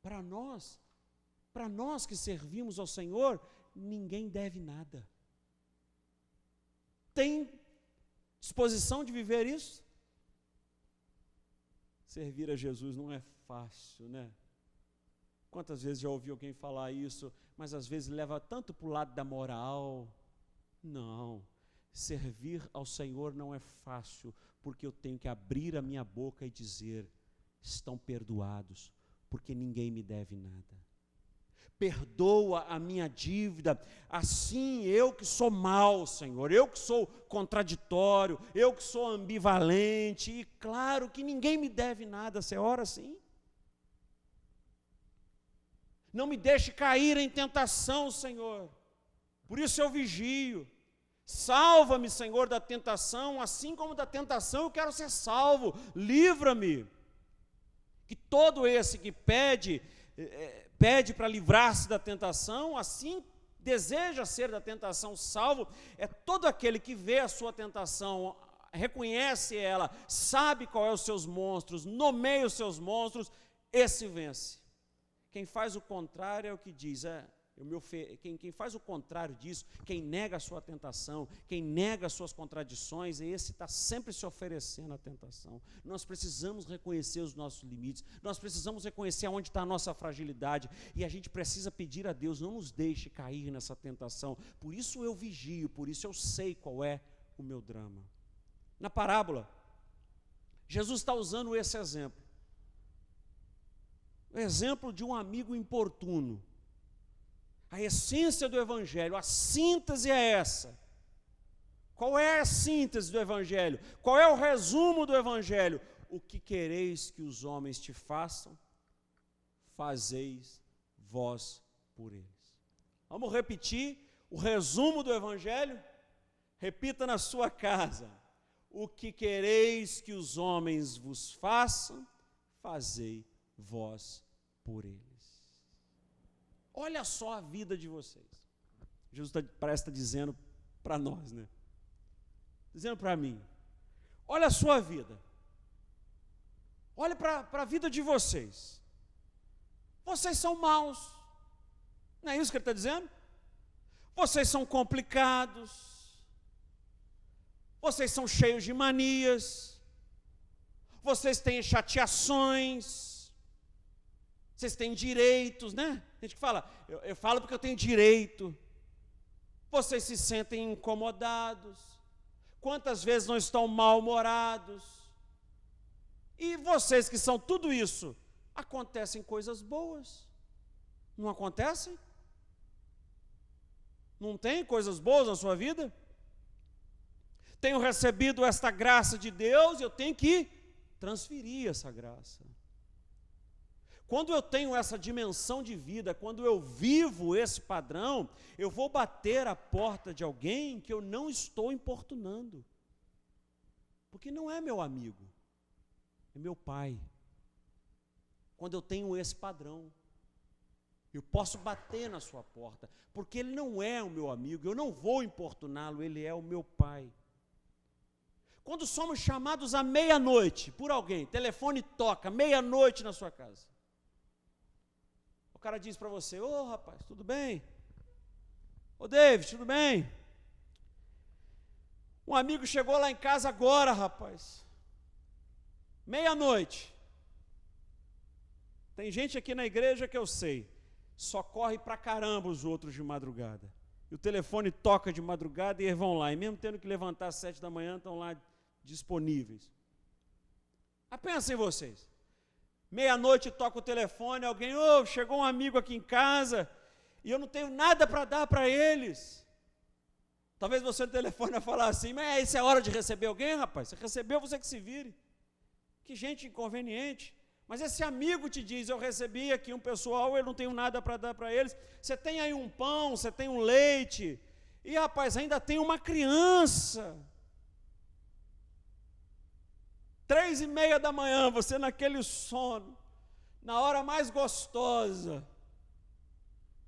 Para nós que servimos ao Senhor, ninguém deve nada. Tem disposição de viver isso? Servir a Jesus não é fácil, né? Quantas vezes já ouvi alguém falar isso, mas às vezes leva tanto para o lado da moral. Não. Servir ao Senhor não é fácil, porque eu tenho que abrir a minha boca e dizer: estão perdoados, porque ninguém me deve nada. Perdoa a minha dívida, assim eu que sou mau, Senhor, eu que sou contraditório, eu que sou ambivalente, e claro que ninguém me deve nada. Você ora assim? Não me deixe cair em tentação, Senhor, por isso eu vigio. Salva-me, Senhor, da tentação, assim como da tentação eu quero ser salvo. Livra-me. Que todo esse que pede para livrar-se da tentação, assim deseja ser da tentação salvo, é todo aquele que vê a sua tentação, reconhece ela, sabe qual é os seus monstros, nomeia os seus monstros, esse vence. Quem faz o contrário é o que diz: quem faz o contrário disso, quem nega a sua tentação, quem nega as suas contradições, esse está sempre se oferecendo à tentação. Nós precisamos reconhecer os nossos limites, nós precisamos reconhecer onde está a nossa fragilidade, e a gente precisa pedir a Deus: não nos deixe cair nessa tentação. Por isso eu vigio, por isso eu sei qual é o meu drama. Na parábola, Jesus está usando esse exemplo, o exemplo de um amigo importuno. A essência do Evangelho, a síntese é essa. Qual é a síntese do Evangelho? Qual é o resumo do Evangelho? O que quereis que os homens te façam, fazeis vós por eles. Vamos repetir o resumo do Evangelho? Repita na sua casa: o que quereis que os homens vos façam, fazei vós por eles. Olha só a vida de vocês. Jesus parece estar dizendo para nós, né? Dizendo para mim: olha a sua vida. Olhe para a vida de vocês. Vocês são maus. Não é isso que ele está dizendo? Vocês são complicados. Vocês são cheios de manias. Vocês têm chateações. Vocês têm direitos, né? Tem gente que fala, eu falo porque eu tenho direito. Vocês se sentem incomodados. Quantas vezes não estão mal-humorados? E vocês que são tudo isso, acontecem coisas boas. Não acontecem? Não tem coisas boas na sua vida? Tenho recebido esta graça de Deus e eu tenho que transferir essa graça. Quando eu tenho essa dimensão de vida, quando eu vivo esse padrão, eu vou bater a porta de alguém que eu não estou importunando. Porque não é meu amigo, é meu pai. Quando eu tenho esse padrão, eu posso bater na sua porta, porque ele não é o meu amigo, eu não vou importuná-lo, ele é o meu pai. Quando somos chamados à meia-noite por alguém, telefone toca, meia-noite na sua casa. O cara diz para você, ô rapaz, tudo bem? Ô David, tudo bem? Um amigo chegou lá em casa agora, rapaz. Meia-noite. Tem gente aqui na igreja que eu sei, só corre pra caramba os outros de madrugada. E o telefone toca de madrugada e eles vão lá. E mesmo tendo que levantar às 7 da manhã, estão lá disponíveis. Mas pensa em vocês. Meia-noite toca o telefone, alguém, chegou um amigo aqui em casa, e eu não tenho nada para dar para eles. Talvez você no telefone vai falar assim, mas isso é hora de receber alguém, rapaz? Você recebeu, você que se vire. Que gente inconveniente. Mas esse amigo te diz, eu recebi aqui um pessoal, eu não tenho nada para dar para eles. Você tem aí um pão, você tem um leite, e rapaz, ainda tem uma criança. 3:30 da manhã, você naquele sono, na hora mais gostosa,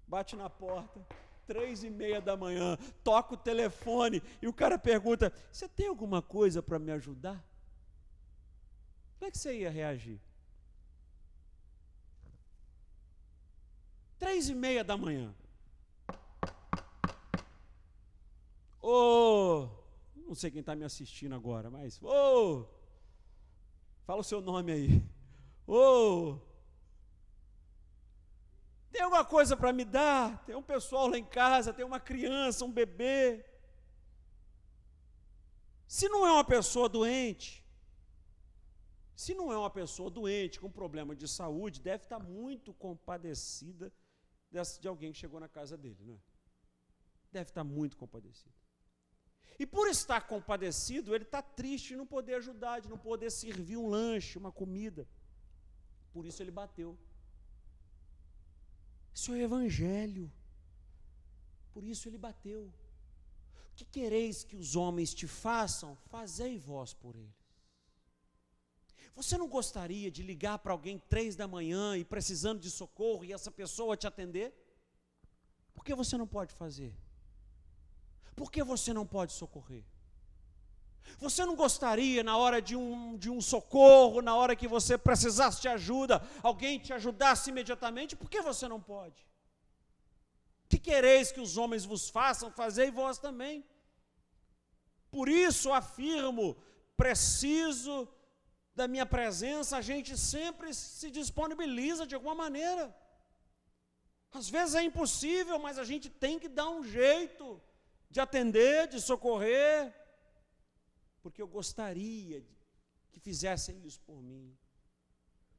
bate na porta, 3:30 da manhã, toca o telefone, e o cara pergunta, você tem alguma coisa para me ajudar? Como é que você ia reagir? 3:30 da manhã. Não sei quem está me assistindo agora, mas, fala o seu nome aí. Tem alguma coisa para me dar? Tem um pessoal lá em casa, tem uma criança, um bebê. Se não é uma pessoa doente, com problema de saúde, deve estar muito compadecida de alguém que chegou na casa dele, não é? Deve estar muito compadecido. E por estar compadecido, ele está triste de não poder ajudar, de não poder servir um lanche, uma comida. Por isso ele bateu. Isso é o evangelho. Por isso ele bateu. O que quereis que os homens te façam? Fazei vós por eles. Você não gostaria de ligar para alguém 3 da manhã e precisando de socorro e essa pessoa te atender? Por que você não pode fazer? Por que você não pode socorrer? Você não gostaria, na hora de um socorro, na hora que você precisasse de ajuda, alguém te ajudasse imediatamente? Por que você não pode? Que quereis que os homens vos façam, fazei vós também. Por isso afirmo, preciso da minha presença, a gente sempre se disponibiliza de alguma maneira. Às vezes é impossível, mas a gente tem que dar um jeito de atender, de socorrer, porque eu gostaria que fizessem isso por mim,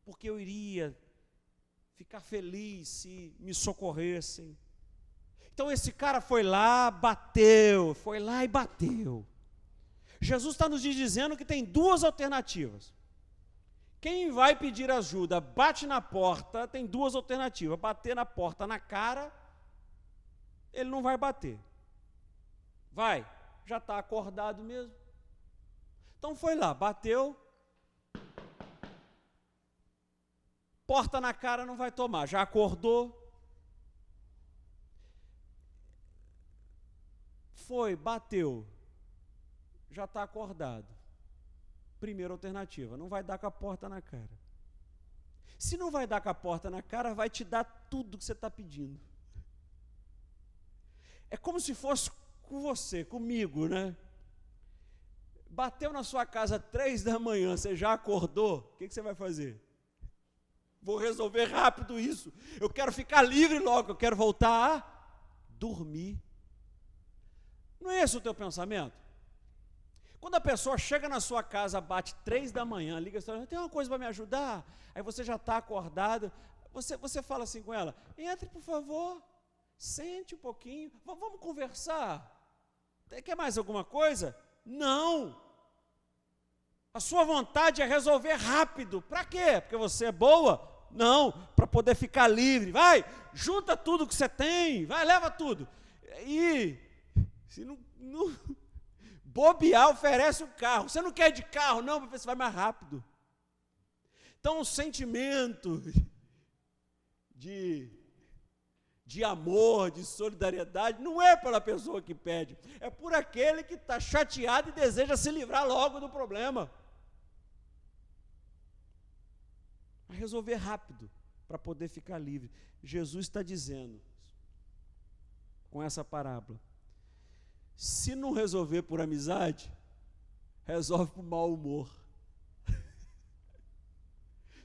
porque eu iria ficar feliz se me socorressem. Então esse cara foi lá e bateu. Jesus está nos dizendo que tem 2 alternativas. Quem vai pedir ajuda, bate na porta, tem 2 alternativas. Bater na porta na cara, ele não vai bater. Vai, já está acordado mesmo. Então foi lá, bateu. Porta na cara não vai tomar, já acordou. Foi, bateu. Já está acordado. Primeira alternativa, não vai dar com a porta na cara. Se não vai dar com a porta na cara, vai te dar tudo que você está pedindo. É como se fosse com você, comigo, né? Bateu na sua casa 3 da manhã, você já acordou? O que você vai fazer? Vou resolver rápido isso. Eu quero ficar livre logo, eu quero voltar a dormir. Não é esse o teu pensamento? Quando a pessoa chega na sua casa, bate 3 da manhã, liga, tem uma coisa para me ajudar? Aí você já está acordado, você fala assim com ela, entre por favor, sente um pouquinho, vamos conversar. Quer mais alguma coisa? Não. A sua vontade é resolver rápido. Para quê? Porque você é boa? Não, para poder ficar livre. Vai, junta tudo que você tem, vai, leva tudo. E se não bobear, oferece um carro. Você não quer ir de carro, não, para ver se vai mais rápido. Então, o sentimento de amor, de solidariedade, não é pela pessoa que pede, é por aquele que está chateado e deseja se livrar logo do problema. A resolver rápido, para poder ficar livre. Jesus está dizendo, com essa parábola, se não resolver por amizade, resolve por mau humor.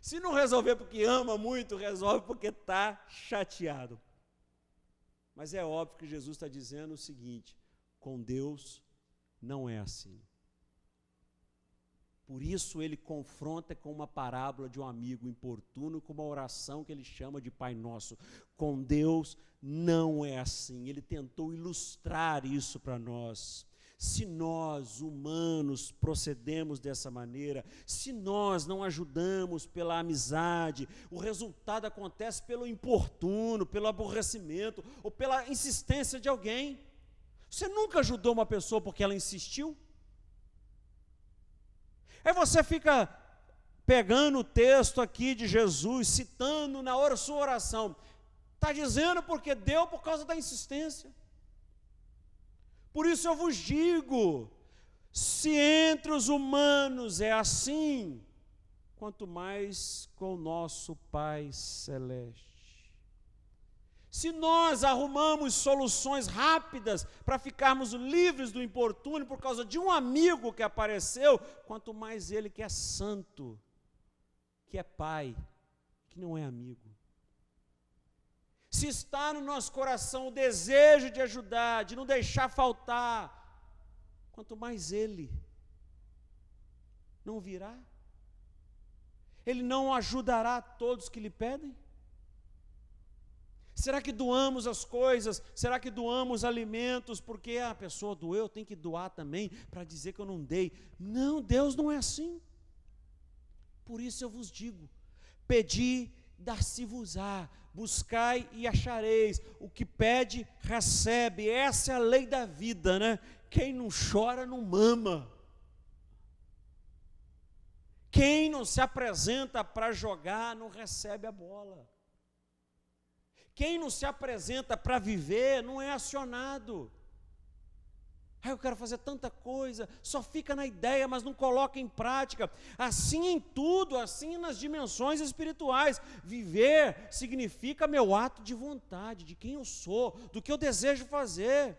Se não resolver porque ama muito, resolve porque está chateado. Mas é óbvio que Jesus está dizendo o seguinte, com Deus não é assim. Por isso ele confronta com uma parábola de um amigo importuno, com uma oração que ele chama de Pai Nosso. Com Deus não é assim. Ele tentou ilustrar isso para nós. Se nós, humanos, procedemos dessa maneira, se nós não ajudamos pela amizade, o resultado acontece pelo importuno, pelo aborrecimento ou pela insistência de alguém. Você nunca ajudou uma pessoa porque ela insistiu? Aí você fica pegando o texto aqui de Jesus, citando na sua oração. Está dizendo porque deu por causa da insistência. Por isso eu vos digo, se entre os humanos é assim, quanto mais com o nosso Pai Celeste. Se nós arrumamos soluções rápidas para ficarmos livres do importuno por causa de um amigo que apareceu, quanto mais ele que é santo, que é pai, que não é amigo. Se está no nosso coração o desejo de ajudar, de não deixar faltar, quanto mais ele não virá, ele não ajudará a todos que lhe pedem? Será que doamos as coisas? Será que doamos alimentos? Porque a pessoa doeu, eu tenho que doar também para dizer que eu não dei. Não, Deus não é assim. Por isso eu vos digo, pedi, dar-se-vos-á, buscai e achareis. O que pede, recebe. Essa é a lei da vida, né? Quem não chora, não mama. Quem não se apresenta para jogar, não recebe a bola. Quem não se apresenta para viver, não é acionado. Eu quero fazer tanta coisa, só fica na ideia, mas não coloca em prática. Assim em tudo, assim nas dimensões espirituais. Viver significa meu ato de vontade, de quem eu sou, do que eu desejo fazer.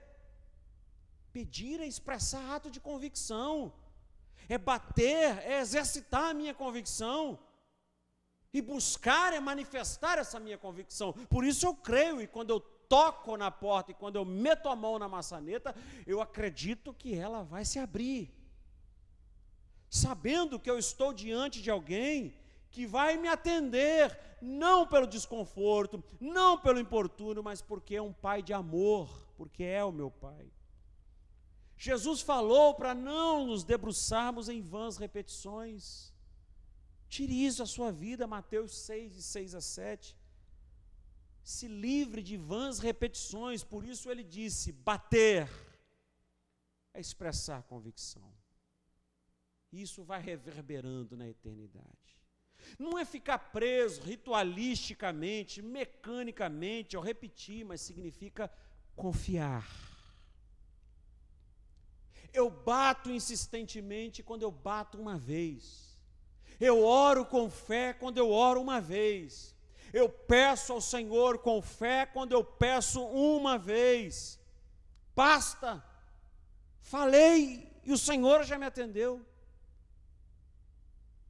Pedir é expressar ato de convicção. É bater, é exercitar a minha convicção. E buscar é manifestar essa minha convicção. Por isso eu creio, e quando eu toco na porta, e quando eu meto a mão na maçaneta, eu acredito que ela vai se abrir. Sabendo que eu estou diante de alguém que vai me atender, não pelo desconforto, não pelo importuno, mas porque é um pai de amor, porque é o meu pai. Jesus falou para não nos debruçarmos em vãs repetições. Tire isso da sua vida, Mateus 6, de 6 a 7. Se livre de vãs repetições, por isso ele disse, bater é expressar convicção. Isso vai reverberando na eternidade. Não é ficar preso ritualisticamente, mecanicamente, ao repetir, mas significa confiar. Eu bato insistentemente quando eu bato uma vez. Eu oro com fé quando eu oro uma vez. Eu peço ao Senhor com fé quando eu peço uma vez. Basta. Falei e o Senhor já me atendeu.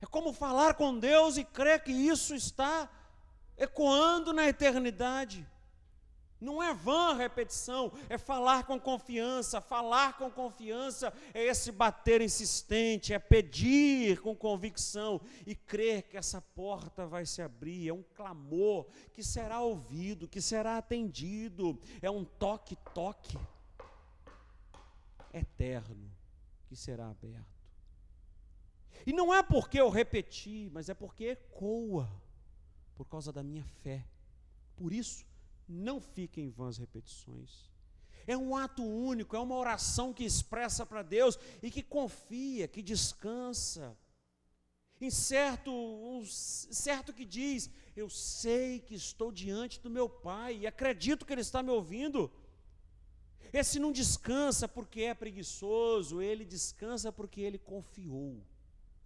É como falar com Deus e crer que isso está ecoando na eternidade. Não é vã a repetição, é falar com confiança. Falar com confiança é esse bater insistente, é pedir com convicção e crer que essa porta vai se abrir. É um clamor que será ouvido, que será atendido. É um toque-toque eterno que será aberto. E não é porque eu repeti, mas é porque ecoa, por causa da minha fé. Por isso, não fiquem em vãs repetições. É um ato único, é uma oração que expressa para Deus e que confia, que descansa. Em certo que diz, eu sei que estou diante do meu Pai e acredito que Ele está me ouvindo. Esse não descansa porque é preguiçoso, ele descansa porque ele confiou.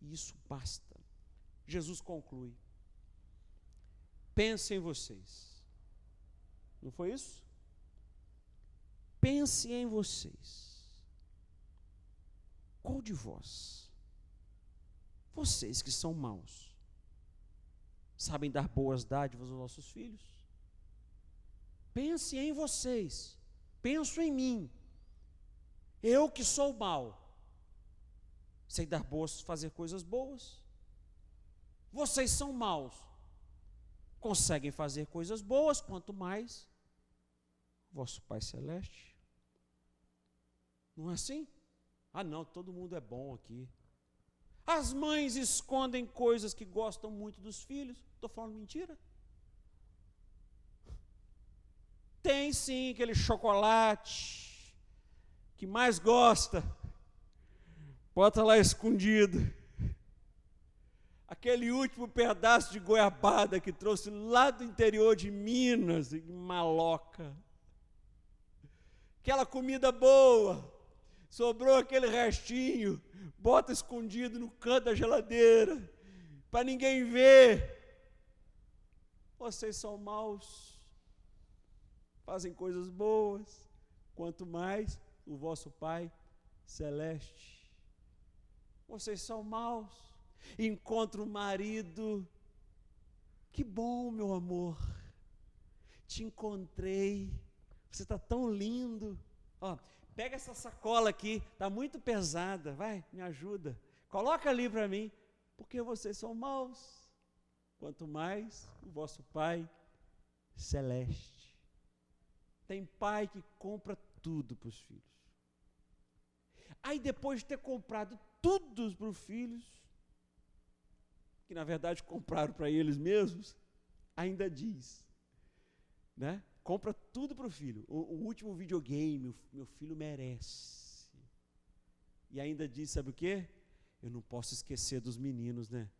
E isso basta. Jesus conclui. Pense em vocês. Não foi isso? Pense em vocês. Qual de vós, vocês que são maus, sabem dar boas dádivas aos vossos filhos? Pense em vocês. Penso em mim. Eu que sou mau, sei dar boas, fazer coisas boas. Vocês são maus, conseguem fazer coisas boas, quanto mais vosso Pai Celeste. Não é assim? Ah não, todo mundo é bom aqui. As mães escondem coisas que gostam muito dos filhos. Estou falando mentira? Tem sim aquele chocolate que mais gosta, bota lá escondido. Aquele último pedaço de goiabada que trouxe lá do interior de Minas, em Maloca. Aquela comida boa, sobrou aquele restinho, bota escondido no canto da geladeira, para ninguém ver. Vocês são maus. Fazem coisas boas, quanto mais o vosso Pai Celeste. Vocês são maus. Encontra o marido. Que bom, meu amor. Te encontrei. Você está tão lindo. Ó, pega essa sacola aqui, está muito pesada. Vai, me ajuda. Coloca ali para mim. Porque vocês são maus. Quanto mais o vosso Pai Celeste. Tem pai que compra tudo para os filhos. Aí depois de ter comprado tudo para os filhos, que na verdade compraram para eles mesmos, ainda diz, né? Compra tudo para o filho. O último videogame, meu filho merece. E ainda diz, sabe o quê? Eu não posso esquecer dos meninos, né?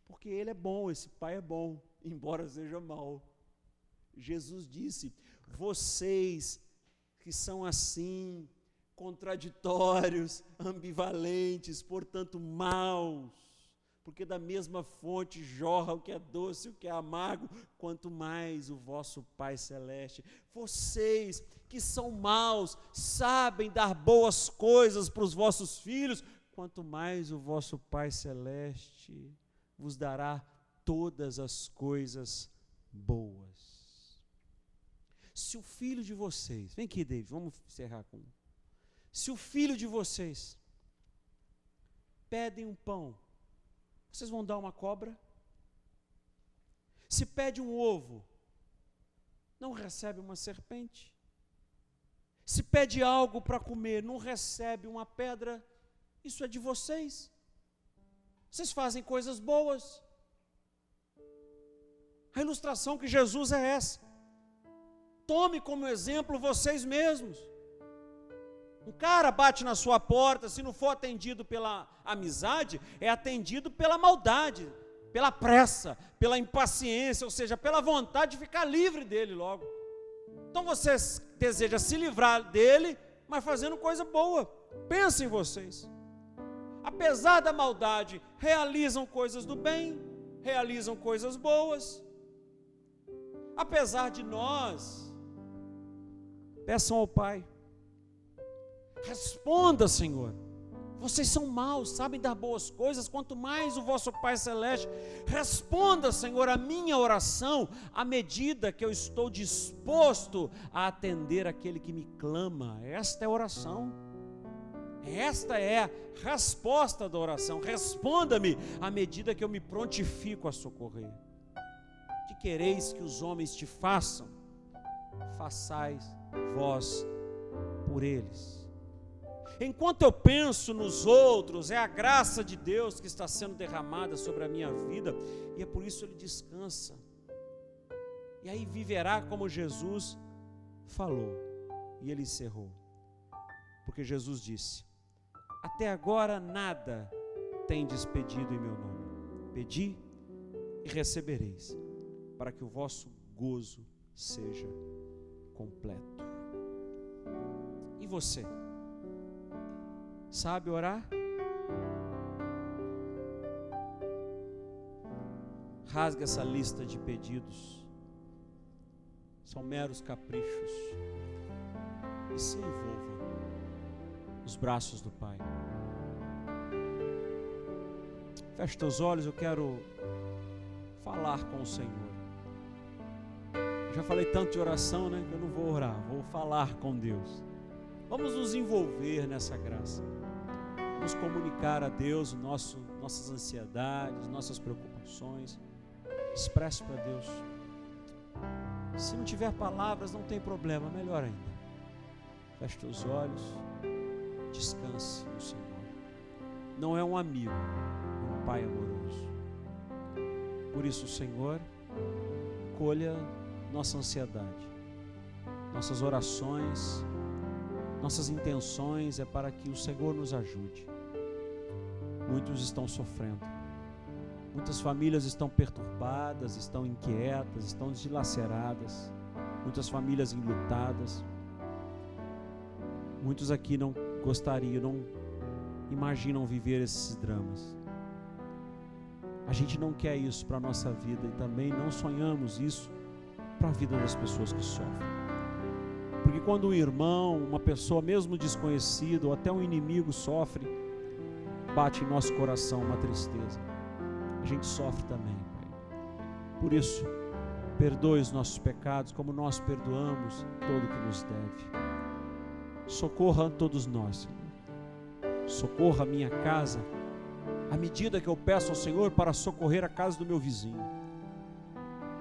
Porque ele é bom, esse pai é bom, embora seja mau. Jesus disse, vocês que são assim, contraditórios, ambivalentes, portanto maus, porque da mesma fonte jorra o que é doce e o que é amargo, quanto mais o vosso Pai Celeste. Vocês que são maus, sabem dar boas coisas para os vossos filhos, quanto mais o vosso Pai Celeste vos dará todas as coisas boas. Se o filho de vocês, vem aqui, David, vamos encerrar com. Se o filho de vocês pedem um pão, vocês vão dar uma cobra? Se pede um ovo, não recebe uma serpente? Se pede algo para comer, não recebe uma pedra? Isso é de vocês. Vocês fazem coisas boas. A ilustração que Jesus é essa. Tome como exemplo vocês mesmos. Um cara bate na sua porta, se não for atendido pela amizade, é atendido pela maldade, pela pressa, pela impaciência, ou seja, pela vontade de ficar livre dele logo. Então você deseja se livrar dele, mas fazendo coisa boa. Pensa em vocês. apesar da maldade, realizam coisas do bem, realizam coisas boas. Apesar de nós, peçam ao Pai, responda, Senhor, vocês são maus, sabem dar boas coisas, quanto mais o vosso Pai Celeste. Responda, Senhor, a minha oração, à medida que eu estou disposto a atender aquele que me clama. Esta é a oração, esta é a resposta da oração. Responda-me à medida que eu me prontifico a socorrer. Que quereis que os homens te façam, façais vós por eles. Enquanto eu penso nos outros, é a graça de Deus que está sendo derramada sobre a minha vida, e é por isso ele descansa. E aí viverá como Jesus falou, e ele encerrou. Porque Jesus disse: até agora nada tendes pedido em meu nome. Pedi e recebereis, para que o vosso gozo seja completo. E você? Sabe orar? Rasga essa lista de pedidos. São meros caprichos. E se envolva nos braços do Pai. Feche teus olhos, eu quero falar com o Senhor. Eu já falei tanto de oração, né? Que eu não vou orar, vou falar com Deus. Vamos nos envolver nessa graça. Vamos comunicar a Deus nossas ansiedades, nossas preocupações. Expresse para Deus. Se não tiver palavras, não tem problema, melhor ainda. Feche teus olhos, descanse no Senhor. Não é um amigo, é um Pai amoroso. Por isso, Senhor, colha nossa ansiedade, nossas orações, nossas intenções é para que o Senhor nos ajude. Muitos estão sofrendo, muitas famílias estão perturbadas, estão inquietas, estão dilaceradas, muitas famílias enlutadas. Muitos aqui não gostariam, não imaginam viver esses dramas. A gente não quer isso para a nossa vida e também não sonhamos isso para a vida das pessoas que sofrem. Porque quando um irmão, uma pessoa mesmo desconhecida ou até um inimigo sofre, bate em nosso coração uma tristeza. A gente sofre também, Pai. Por isso, perdoe os nossos pecados como nós perdoamos todo o que nos deve. Socorra a todos nós, Senhor. Socorra a minha casa, à medida que eu peço ao Senhor para socorrer a casa do meu vizinho,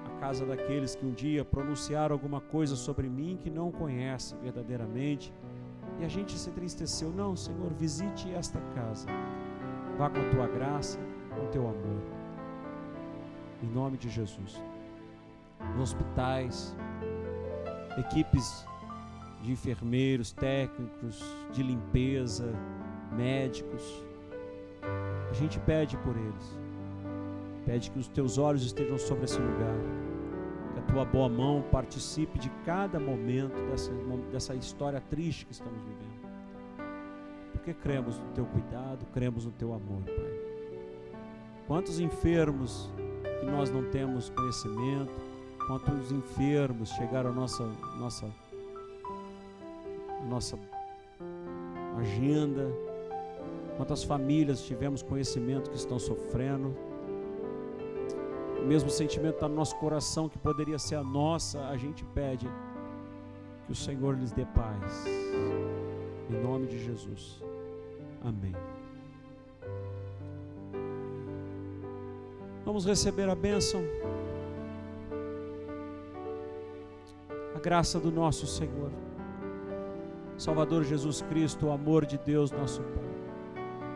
a casa daqueles que um dia pronunciaram alguma coisa sobre mim que não conhecem verdadeiramente, e a gente se entristeceu. Não, Senhor, visite esta casa, vá com a tua graça, com o teu amor, em nome de Jesus. Nos hospitais, equipes de enfermeiros, técnicos, de limpeza, médicos, a gente pede por eles, pede que os teus olhos estejam sobre esse lugar, que a tua boa mão participe de cada momento dessa história triste que estamos vivendo, porque cremos no teu cuidado, cremos no teu amor, Pai. Quantos enfermos que nós não temos conhecimento, quantos enfermos chegaram à nossa agenda, quantas famílias tivemos conhecimento que estão sofrendo, o mesmo sentimento está no nosso coração que poderia ser a nossa. A gente pede que o Senhor lhes dê paz, em nome de Jesus, amém. Vamos receber a bênção, a graça do nosso Senhor Salvador Jesus Cristo, o amor de Deus nosso Pai,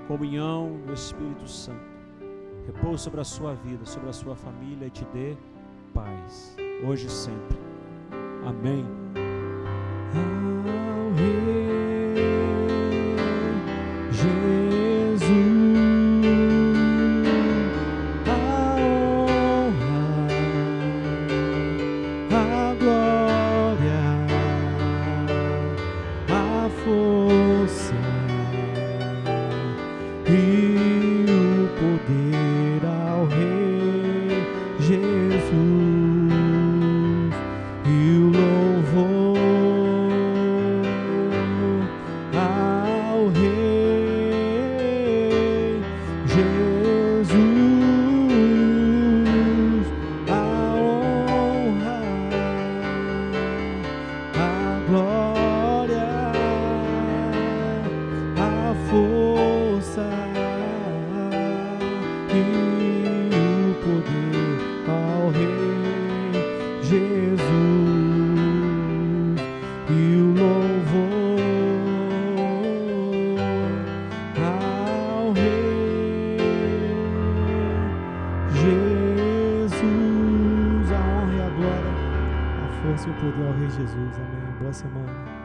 comunhão do Espírito Santo, repouso sobre a sua vida, sobre a sua família, e te dê paz, hoje e sempre. Amém. Ao Rei Jesus, a honra, a glória, a força e e o poder ao Rei Jesus, e o louvor ao Rei Jesus, a honra e a glória, a força e o poder ao Rei Jesus. Amém. Boa semana.